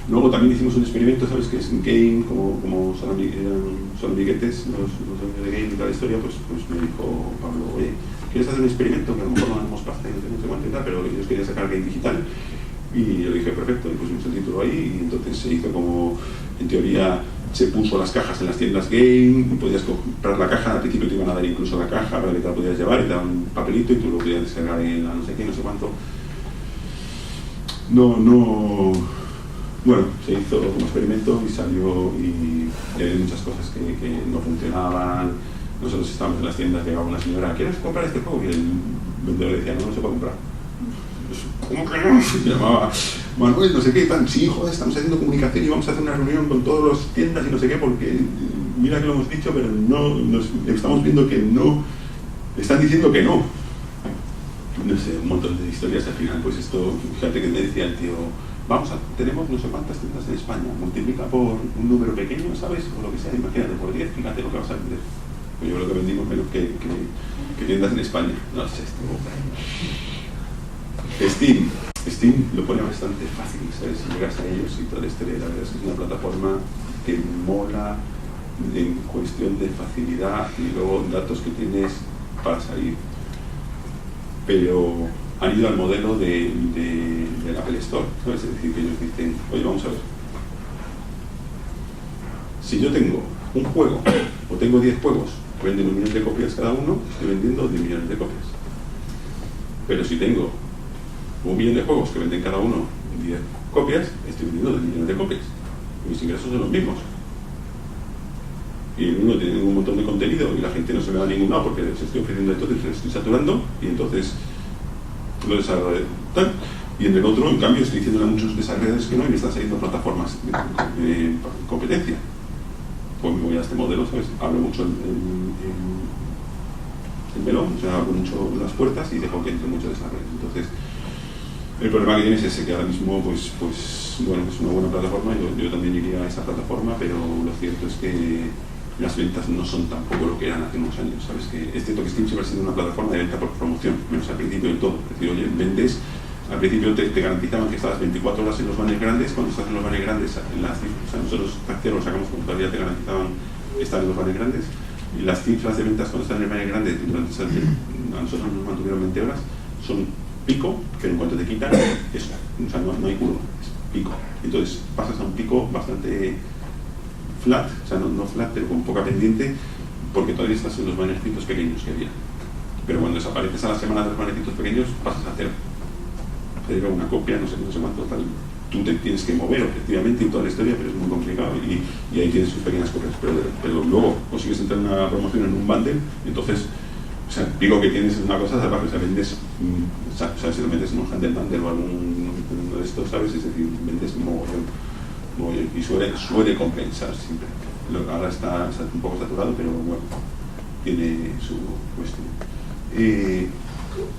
S1: Luego también hicimos un experimento, ¿sabes? Que es en Game, como son amiguetes, los dueños de Game y toda la historia, pues me dijo Pablo, oye, ¿quieres hacer un experimento? Que a lo mejor no damos pasta y no sé cuánto y tal, pero ellos querían sacar Game digital. Y yo le dije, perfecto, y pusimos el título ahí, y entonces se hizo como, en teoría, se puso las cajas en las tiendas Game, y podías comprar la caja, al principio te iban a dar incluso la caja para que te la podías llevar, y te daban un papelito y tú lo podías descargar en la no sé qué, no sé cuánto. Bueno, se hizo como experimento y salió, y hay muchas cosas que no funcionaban. Nosotros estábamos en las tiendas, llegaba una señora, ¿quieres comprar este juego? Y el vendedor le decía, no se puede comprar. ¿Cómo que no? Se llamaba Manuel, no sé qué, tan, sí, joder, estamos haciendo comunicación y vamos a hacer una reunión con todas las tiendas y no sé qué, porque mira que lo hemos dicho, pero no, estamos viendo que no, están diciendo que no. No sé, un montón de historias al final, pues esto, fíjate que me decía el tío, tenemos no sé cuántas tiendas en España, multiplica por un número pequeño, ¿sabes? O lo que sea, imagínate, por 10, fíjate lo que vas a vender. Pues yo creo que vendimos menos que tiendas en España. No sé, Steam lo pone bastante fácil, ¿sabes? Si llegas a ellos y toda la historia, la verdad es que es una plataforma que mola en cuestión de facilidad y luego datos que tienes para salir. Pero han ido al modelo del Apple Store, ¿sabes? Es decir, que ellos dicen, oye, vamos a ver, si yo tengo un juego o tengo 10 juegos que venden 1 millón de copias cada uno, estoy vendiendo 10 millones de copias. Pero si tengo 1 millón de juegos que venden cada uno 10 copias, estoy vendiendo 10 millones de copias. Mis ingresos son los mismos. Y uno tiene un montón de contenido y la gente no se me da ningún lado porque se estoy ofreciendo, entonces se estoy saturando y entonces lo desarrollo tal. Y en el otro, en cambio, estoy diciendo a muchos desarrolladores que no y me están saliendo plataformas de competencia. Pues me voy a este modelo, ¿sabes? Abro mucho el melón, o sea, abro mucho las puertas y dejo que entre muchos desarrolladores. Entonces, el problema que tienes es ese, que ahora mismo, pues bueno, es una buena plataforma, yo también iría a esa plataforma, pero lo cierto es que las ventas no son tampoco lo que eran hace unos años, ¿sabes? Que es cierto que Steam siempre ha sido una plataforma de venta por promoción, menos al principio del todo. Es decir, oye, vendes, al principio te garantizaban que estabas 24 horas en los banners grandes, cuando estás en los banners grandes, o sea, nosotros Tactero lo sacamos como todavía te garantizaban estar en los banners grandes, y las cifras de ventas cuando están en el banner grande, durante a nosotros nos mantuvieron 20 horas, son pico, pero en cuanto te quitan, eso, o sea, no hay curva, es pico. Entonces pasas a un pico bastante flat, o sea, no flat, pero con poca pendiente, porque todavía estás en los bannercitos pequeños que había. Pero cuando desapareces a la semana de los bannercitos pequeños, pasas a cero. Te llega una copia, no sé cuánto, tal. Tú te tienes que mover objetivamente y toda la historia, pero es muy complicado y ahí tienes sus pequeñas copias. Pero luego consigues entrar en una promoción en un bundle, entonces, o sea, el pico que tienes es una cosa, ¿sabes? O sea, vendes, ¿sabes? Si lo metes en un handle bundle o uno de estos, ¿sabes? Es decir, vendes mogollón y suele compensar siempre. Ahora está un poco saturado, pero bueno, tiene su cuestión.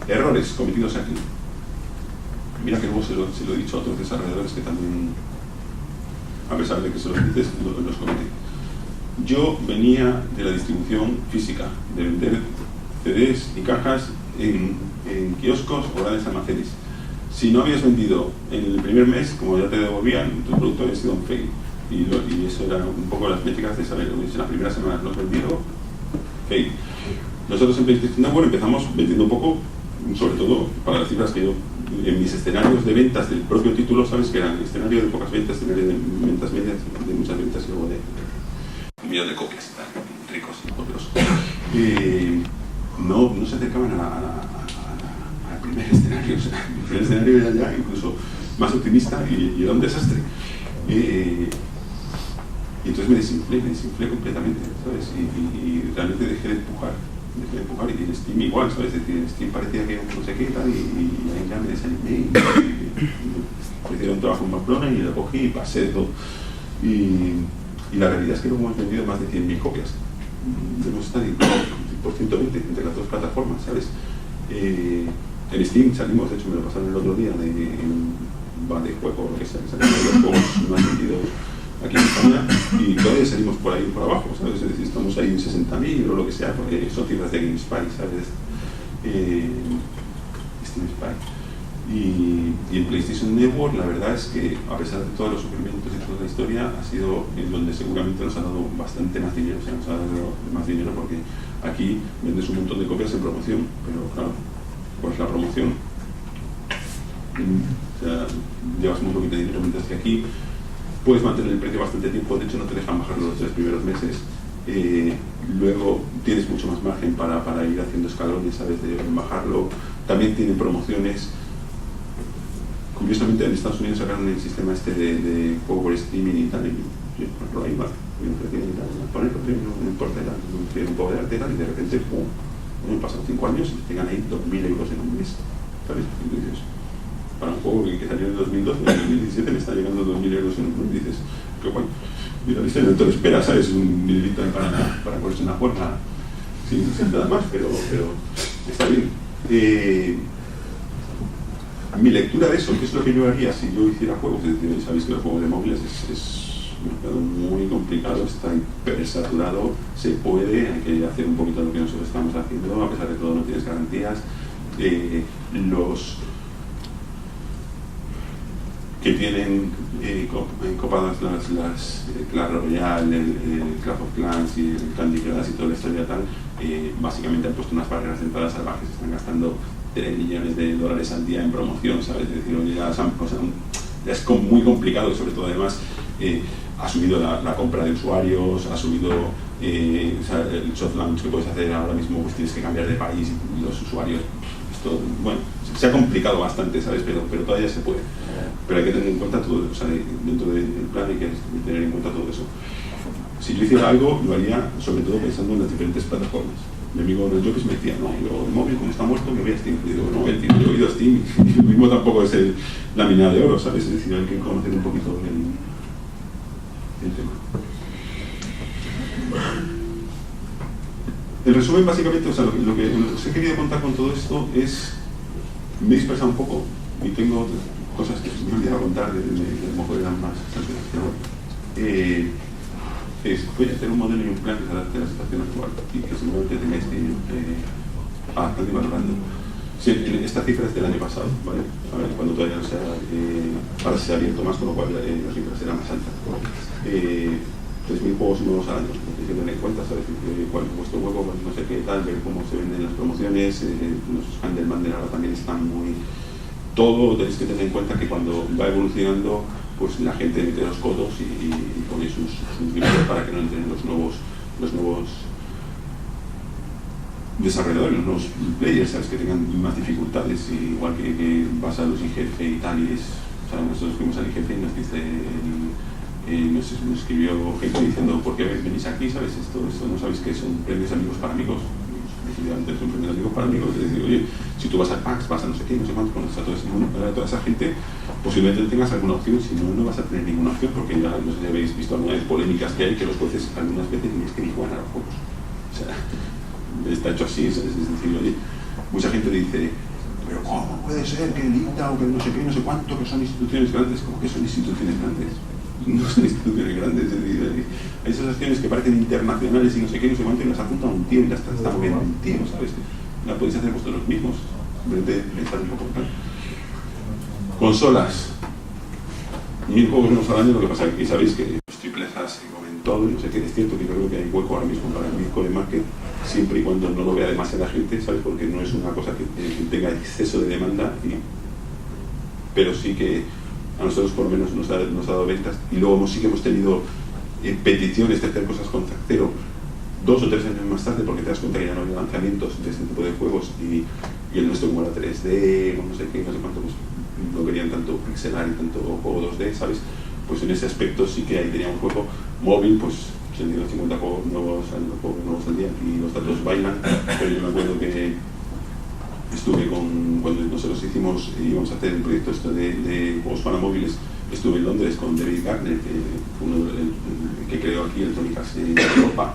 S1: Errores cometidos aquí. Mira que luego se lo he dicho a otros desarrolladores que también, a pesar de que se los dices, los cometen. Yo venía de la distribución física, de vender CDs y cajas en kioscos o grandes almacenes. Si no habías vendido en el primer mes, como ya te devolvían, tu producto había sido un fail. Y eso era un poco las métricas de saber, si en la primera semana no has vendido, fail. Nosotros en PlayStation Network empezamos vendiendo un poco, sobre todo para las cifras que yo, en mis escenarios de ventas del propio título, sabes que eran escenario de pocas ventas, escenario de ventas medias, de muchas ventas y luego de 1 millón de copias, ricos y poderosos. No se acercaban al primer escenario. O sea, el primer escenario era ya incluso más optimista y era un desastre. Y entonces me desinflé completamente, ¿sabes? Y realmente dejé de empujar, y en Steam igual, ¿sabes? Es decir, en Steam parecía que no sé qué y tal, y ahí ya me desanimé, me hicieron un trabajo en Pamplona y lo cogí y pasé todo. Y la realidad es que luego hemos vendido más de 100.000 copias. Debemos estar por 120 entre las dos plataformas, ¿sabes? En Steam salimos, de hecho me lo pasaron el otro día, de juego o lo que sea, salimos de los juegos más vendidos aquí en España y todavía salimos por ahí por abajo, ¿sabes? Es decir, estamos ahí en 60.000 o lo que sea, porque son cifras de GameSpy, ¿sabes? Steam Spy. Y en PlayStation Network la verdad es que a pesar de todos los sufrimientos y toda la historia ha sido en donde seguramente nos ha dado bastante más dinero, o sea, nos ha dado más dinero porque aquí vendes un montón de copias en promoción, pero claro, pues la promoción, o sea, llevas muy poquito de dinero, mientras que aquí puedes mantener el precio bastante tiempo, de hecho no te dejan bajarlo los 3 primeros meses. Luego tienes mucho más margen para ir haciendo escalones, ¿sabes? De bajarlo. También tienen promociones. Curiosamente en Estados Unidos sacaron el sistema este de juego por streaming y tal, y yo, por ejemplo, ahí va, me ofrecían y tal, ponerlo, no importa, me ofrecían un poco de arte y tal, y de repente, ¡pum! Me han pasado 5 años y tengan ahí 2.000 euros en un mes, ¿sabes? Y tú dices, para un juego que salió en 2012, en 2017 me está llegando 2.000 euros en un mes, y dices, qué guay. Mira, no te lo esperas, ¿sabes? Un dinerito para ponerse una forma sin nada más, pero está bien. Mi lectura de eso, ¿qué es lo que yo haría si yo hiciera juegos? Es decir, sabéis que los juegos de móviles es un mercado muy complicado, está hipersaturado, se puede, hay que hacer un poquito de lo que nosotros estamos haciendo, a pesar de todo no tienes garantías. Los que tienen copadas las Clash Royale, el Clash of Clans y el Candy Crush y toda la historia tal, básicamente han puesto unas barreras de entrada salvajes, están gastando $3 millones al día en promoción, ¿sabes? Es decir, es muy complicado y sobre todo además ha subido la compra de usuarios, ha subido el soft launch que puedes hacer ahora mismo, pues tienes que cambiar de país y los usuarios, esto, bueno, se ha complicado bastante, ¿sabes? Pero todavía se puede. Pero hay que tener en cuenta todo, o sea, dentro del plan hay que tener en cuenta todo eso. Si yo hiciera algo, lo haría sobre todo pensando en las diferentes plataformas. Mi amigo Ron Jopis me decía, no, yo el móvil como está muerto me voy a Steam. Y digo, no, el tío, yo he ido a Steam y lo mismo tampoco es la mina de oro, ¿sabes? Es decir, hay que conocer un poquito el tema. En resumen, básicamente, o sea, lo que os he querido contar con todo esto es, me he dispersado un poco y tengo cosas que me he olvidado contar de a lo mejor eran más voy a hacer un modelo y un plan que se adapte a la situación actual y que seguramente tengáis que ir adaptando y valorando. Sí, esta cifra es del año pasado, ¿vale? A ver, cuando todavía no se ha, ahora se ha abierto más, con lo cual la cifra será más alta. 3.000 juegos nuevos al año, hay que tener en cuenta, ¿sabes? Cuál es vuestro juego, no sé qué tal, ver cómo se venden las promociones, los handle bundle ahora también están muy... Todo tenéis que tener en cuenta que cuando va evolucionando, pues la gente mete los codos y pone sus límites para que no entren los nuevos desarrolladores, los nuevos players, ¿sabes? Que tengan más dificultades, y igual que vas a los IGF y tal, y o sea, nosotros fuimos al IGF y nos dice nos escribió gente diciendo, ¿por qué venís aquí? ¿Sabes? Esto no sabéis que son premios amigos para amigos. Definitivamente son premios amigos para amigos. Es decir, oye, si tú vas al PAX, vas a no sé qué, no sé cuánto, conoces a toda esa gente, posiblemente tengas alguna opción, si no, no vas a tener ninguna opción, porque ya no sé si habéis visto alguna vez polémicas que hay, que los jueces algunas veces ni es que ni juegan a los juegos. O sea, está hecho así, ¿sabes? Es decir, oye, mucha gente dice, pero ¿cómo puede ser que el ITA o que no sé qué, no sé cuánto, que son instituciones grandes? ¿Cómo que son instituciones grandes? No son instituciones grandes, es decir, hay asociaciones que parecen internacionales y no sé qué, no sé cuánto, y las apunta un tío y las está muy bien un tío, ¿sabes? la podéis hacer vosotros mismos, simplemente pensar un poco. Consolas, 1000 juegos nuevos al año. Lo que pasa es que sabéis que los triples A se comen todo, y no sé qué. Es cierto que creo que hay hueco ahora mismo para el Bitcoin Market, siempre y cuando no lo vea demasiada gente, ¿sabes? Porque no es una cosa que tenga exceso de demanda, pero sí que a nosotros por lo menos nos ha dado ventas. Y luego sí que hemos tenido peticiones de hacer cosas con Zack0 2 o 3 años más tarde, porque te das cuenta que ya no había lanzamientos de este tipo de juegos, y el nuestro, como era 3D, no sé qué, no sé cuánto, pues no querían tanto pixelar y tanto juego 2D, ¿sabes? Pues en ese aspecto sí que ahí teníamos un juego móvil, pues 50 juegos nuevos al día, y los datos bailan. Pero yo me acuerdo que estuve cuando nosotros íbamos a hacer un proyecto esto de juegos para móviles, estuve en Londres con David Gardner, que fue uno que creó aquí el Tony Hawk's en Europa,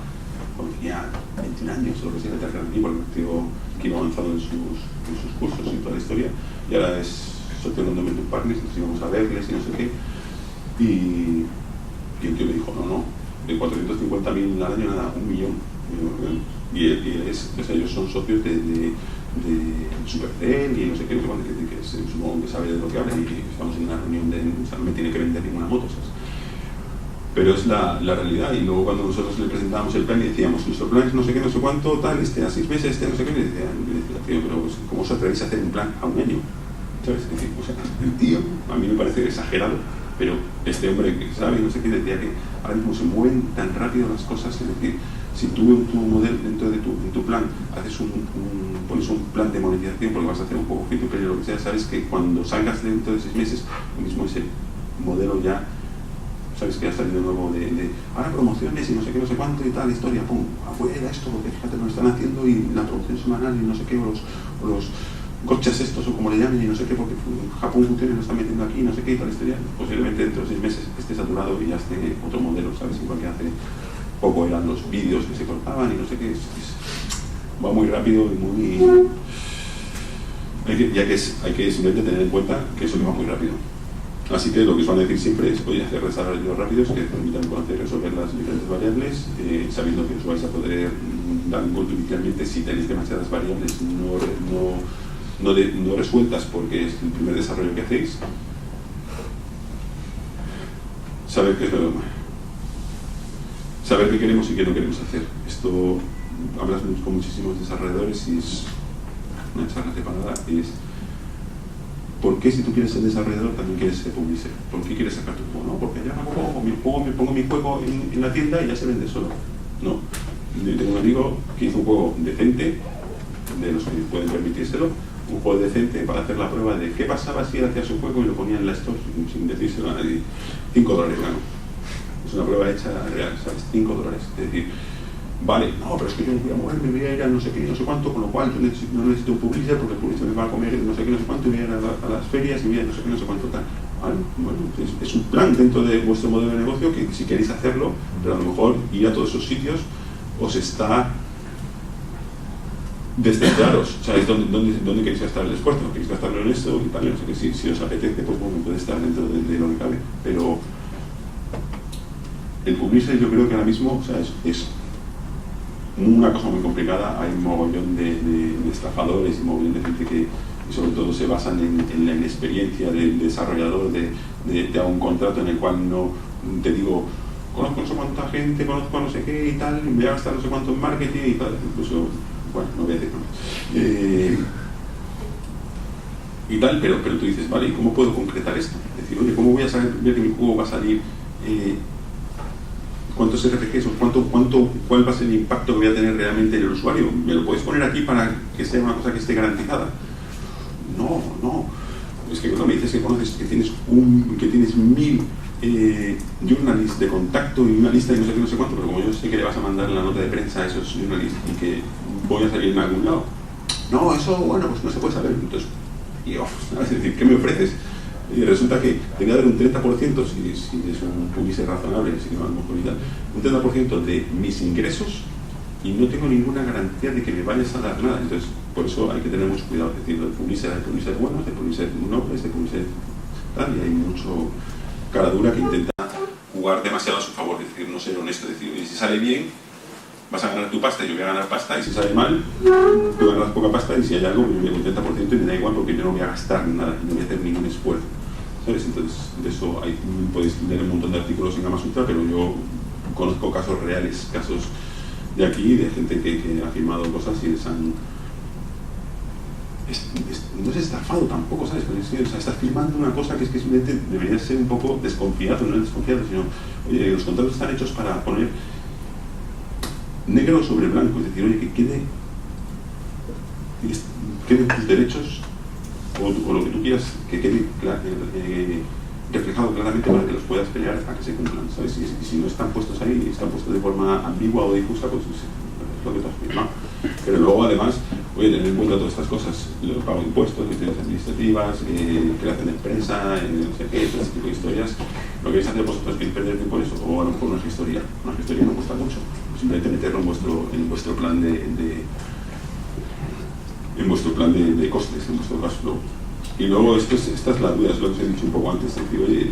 S1: cuando tenía 21 años o lo que sea, aquí, porque el tío que iba avanzado en sus cursos y toda la historia, y ahora es socio de London Partners. Nos íbamos a verles y no sé qué, y el tío me dijo, no, de 450.000 al año nada, 1 millón. Y ellos son socios de Supercell y no sé qué, que supongo que sabe de lo que habla, y estamos en una reunión no me tiene que vender ninguna moto, ¿sabes? Pero es la realidad. Y luego cuando nosotros le presentábamos el plan y decíamos, nuestro plan es no sé qué, no sé cuánto, tal, a 6 meses, no sé qué, le decía, tío, pero pues, ¿cómo os atrevéis a hacer un plan a 1 año? ¿Sabes? Es decir, o sea, el tío, a mí me parece exagerado, pero este hombre que sabe, no sé qué, decía que ahora mismo se mueven tan rápido las cosas. Es decir, si tú en tu modelo, dentro de tu plan, haces pones un plan de monetización porque vas a hacer un juego free to play o lo que sea, sabes que cuando salgas dentro de 6 meses, lo mismo ese modelo ya, sabes que ha salido nuevo de ahora promociones y no sé qué, no sé cuánto y tal, historia, pum, afuera esto, porque fíjate lo que están haciendo, y la promoción semanal y no sé qué, o los gotchas estos o como le llamen y no sé qué, porque Japón funciona y lo están metiendo aquí, no sé qué y tal historia. Posiblemente dentro de 6 meses esté saturado y ya esté otro modelo, ¿sabes? Igual que hace poco eran los vídeos que se cortaban y no sé qué, va muy rápido y muy... Hay que simplemente tener en cuenta que eso va muy rápido. Así que lo que os van a decir siempre es, oye, hacer desarrollos rápidos que permitan conocer y resolver las diferentes variables, sabiendo que os vais a poder dar un golpe inicialmente si tenéis demasiadas variables no resueltas porque es el primer desarrollo que hacéis. Saber qué es lo demás. Saber qué queremos y qué no queremos hacer. Esto, hablas con muchísimos desarrolladores y es una charla separada, y es ¿por qué si tú quieres ser desarrollador también quieres ser publisher? ¿Por qué quieres sacar tu juego? No, porque ya me pongo mi juego en la tienda y ya se vende solo. No. Yo tengo un amigo que hizo un juego decente, de los que pueden permitírselo, un juego decente para hacer la prueba de qué pasaba si él hacía su juego y lo ponía en la store sin decírselo a nadie. $5 ganó. Es una prueba hecha real, ¿sabes? $5. Es decir, vale, no, pero es que yo me voy a mover, me voy a ir a no sé qué, no sé cuánto, con lo cual yo no necesito un publisher porque el publisher me va a comer no sé qué, no sé cuánto, y voy a ir a las ferias y voy a no sé qué, no sé cuánto tal. Vale, bueno, es un plan dentro de vuestro modelo de negocio que si queréis hacerlo, pero a lo mejor ir a todos esos sitios os está descentraros, ¿sabéis dónde queréis gastar el esfuerzo? ¿Queréis gastarlo en esto y tal? No sé qué, si os apetece, pues bueno, puede estar dentro de lo que cabe, pero el publisher yo creo que ahora mismo, o sea, es una cosa muy complicada. Hay un mogollón de estafadores y un mogollón de gente que sobre todo se basan en la inexperiencia del desarrollador, de un contrato en el cual no te digo, conozco no sé cuánta gente, conozco no sé qué y tal, me voy a gastar no sé cuánto en marketing y tal, incluso, bueno, no voy a decir más. Y tal, pero tú dices, vale, ¿y cómo puedo concretar esto? Es decir, oye, ¿cómo voy a saber que mi juego va a salir? ¿Cuántos RPGs o cuál va a ser el impacto que voy a tener realmente en el usuario? ¿Me lo puedes poner aquí para que sea una cosa que esté garantizada? No. Es que cuando me dices que conoces, que tienes 1000 journalists de contacto y una lista de no sé qué, no sé cuánto, pero como yo sé que le vas a mandar la nota de prensa a esos journalists y que voy a salir en algún lado. No, eso, bueno, pues no se puede saber. Entonces, es decir, ¿qué me ofreces? Y resulta que tenía que dar un 30%, si es un publisher razonable, si no a lo mejor y tal, un 30% de mis ingresos, y no tengo ninguna garantía de que me vayas a dar nada. Entonces, por eso hay que tener mucho cuidado. Es decir, hay publisher buenos, hay publisher nobles, hay publisher tal, y hay mucho cara dura que intenta jugar demasiado a su favor, es decir, no ser honesto, es decir, y si sale bien, vas a ganar tu pasta y yo voy a ganar pasta, y si sale mal, tú ganas poca pasta, y si hay algo, yo me doy un 30% y me da igual porque yo no voy a gastar nada, no voy a hacer ningún esfuerzo, ¿sabes? Entonces, de eso podéis leer un montón de artículos en Gamasutra, pero yo conozco casos reales, casos de aquí, de gente que ha firmado cosas y les han... no es estafado tampoco, ¿sabes? Pero o sea, estás firmando una cosa que es que simplemente debería ser un poco desconfiado, no es desconfiado, sino, oye, los contratos están hechos para poner negro sobre blanco, es decir, oye, que queden tus derechos o lo que tú quieras, que quede reflejado claramente para que los puedas pelear hasta que se cumplan, ¿sabes? Y si no están puestos ahí, están puestos de forma ambigua o difusa, pues es lo que tú has firmado. Pero luego, además, oye, tener en cuenta todas estas cosas, el pago de impuestos, gestiones administrativas, creación de empresa, no sé qué, todo ese tipo de historias. Lo que vais a hacer vosotros es perder tiempo en eso, o a lo mejor una gestoría. Una gestoría no cuesta mucho, simplemente meterlo en vuestro plan de costes, en vuestro cash flow. Y luego esta es la duda, es lo que os he dicho un poco antes, es decir, oye,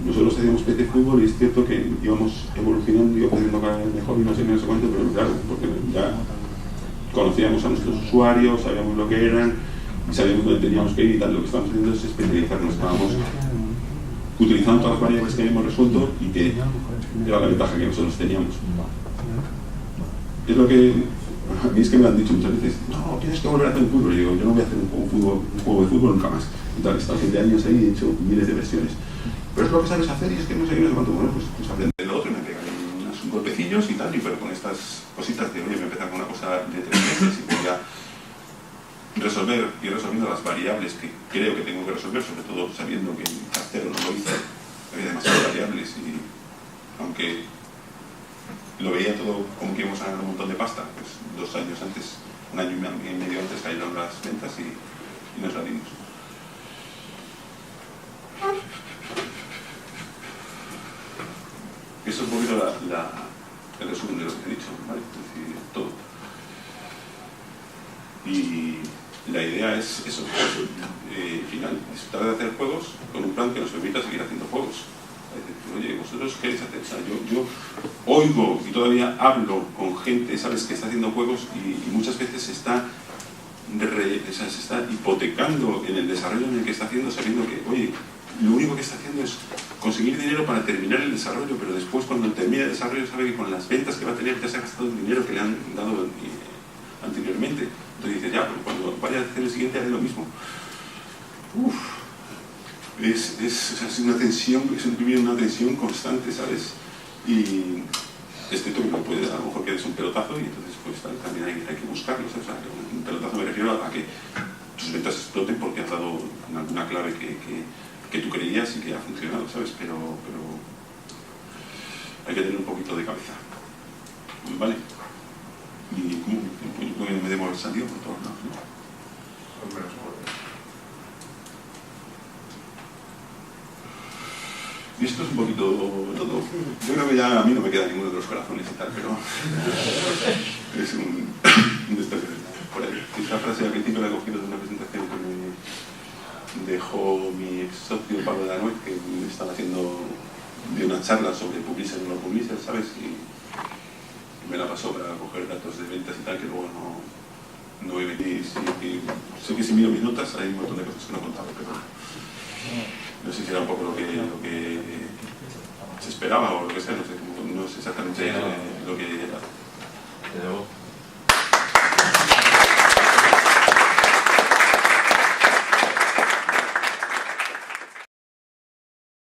S1: nosotros hacíamos PC Fútbol y es cierto que íbamos evolucionando y haciendo cada vez mejor y no sé cuánto, pero claro, porque ya conocíamos a nuestros usuarios, sabíamos lo que eran, y sabíamos dónde teníamos que ir y tal. Lo que estábamos haciendo es especializarnos, estábamos utilizando todas las variables que habíamos resuelto y que era la ventaja que nosotros teníamos. Es lo que a mí es que me lo han dicho muchas veces, no, tienes que volver a hacer un fútbol. Y digo, yo no voy a hacer un juego de fútbol nunca más. Y tal, he estado 7 años ahí y he hecho miles de versiones. Pero es lo que sabes hacer y es que no sé qué, no sé cuánto. Bueno, pues aprender lo otro y me pegan unos golpecillos y tal, y pero con estas cositas de, oye, me empezar con una cosa de 3 meses y voy a ir resolviendo las variables que creo que tengo que resolver, sobre todo sabiendo que el cartero no lo hizo, había demasiadas variables y aunque lo veía todo como que íbamos a ganar un montón de pasta, pues 2 años antes, 1 año y medio antes cayeron las ventas y nos la dimos. Eso es un poquito el resumen de lo que he dicho, ¿vale? Es decir, todo. Y la idea es eso, final, disfrutar de hacer juegos con un plan que nos permita seguir haciendo juegos. Oye, ¿vosotros qué queréis hacer? O sea, yo oigo y todavía hablo con gente, ¿sabes?, que está haciendo juegos y muchas veces se está hipotecando en el desarrollo en el que está haciendo, sabiendo que, oye, lo único que está haciendo es conseguir dinero para terminar el desarrollo, pero después cuando termine el desarrollo sabe que con las ventas que va a tener ya se ha gastado el dinero que le han dado anteriormente. Entonces dice, ya, pero cuando vaya a hacer el siguiente haré lo mismo. Es una tensión, es vivir una tensión constante, ¿sabes? Y este toque no puede, a lo mejor que es un pelotazo y entonces pues también hay que buscarlo, ¿sabes? O sea, un pelotazo me refiero a que tus ventas exploten porque has dado una clave que tú creías y que ha funcionado, ¿sabes? Pero hay que tener un poquito de cabeza, ¿vale? Y como me debo haber salido por todos lados, ¿no? Y esto es un poquito todo. Yo creo que ya a mí no me queda ninguno de los corazones y tal, pero es un por ahí. Esta frase al principio la he cogido de una presentación que me dejó mi ex socio Pablo de la Nuez, que me estaba haciendo de una charla sobre publisher o no publisher, ¿sabes? Y me la pasó para coger datos de ventas y tal, que luego no he venido. Sé que si miro mis notas hay un montón de cosas que no he contado, pero no sé si era un poco lo que se esperaba o lo que sea, no sé exactamente lo que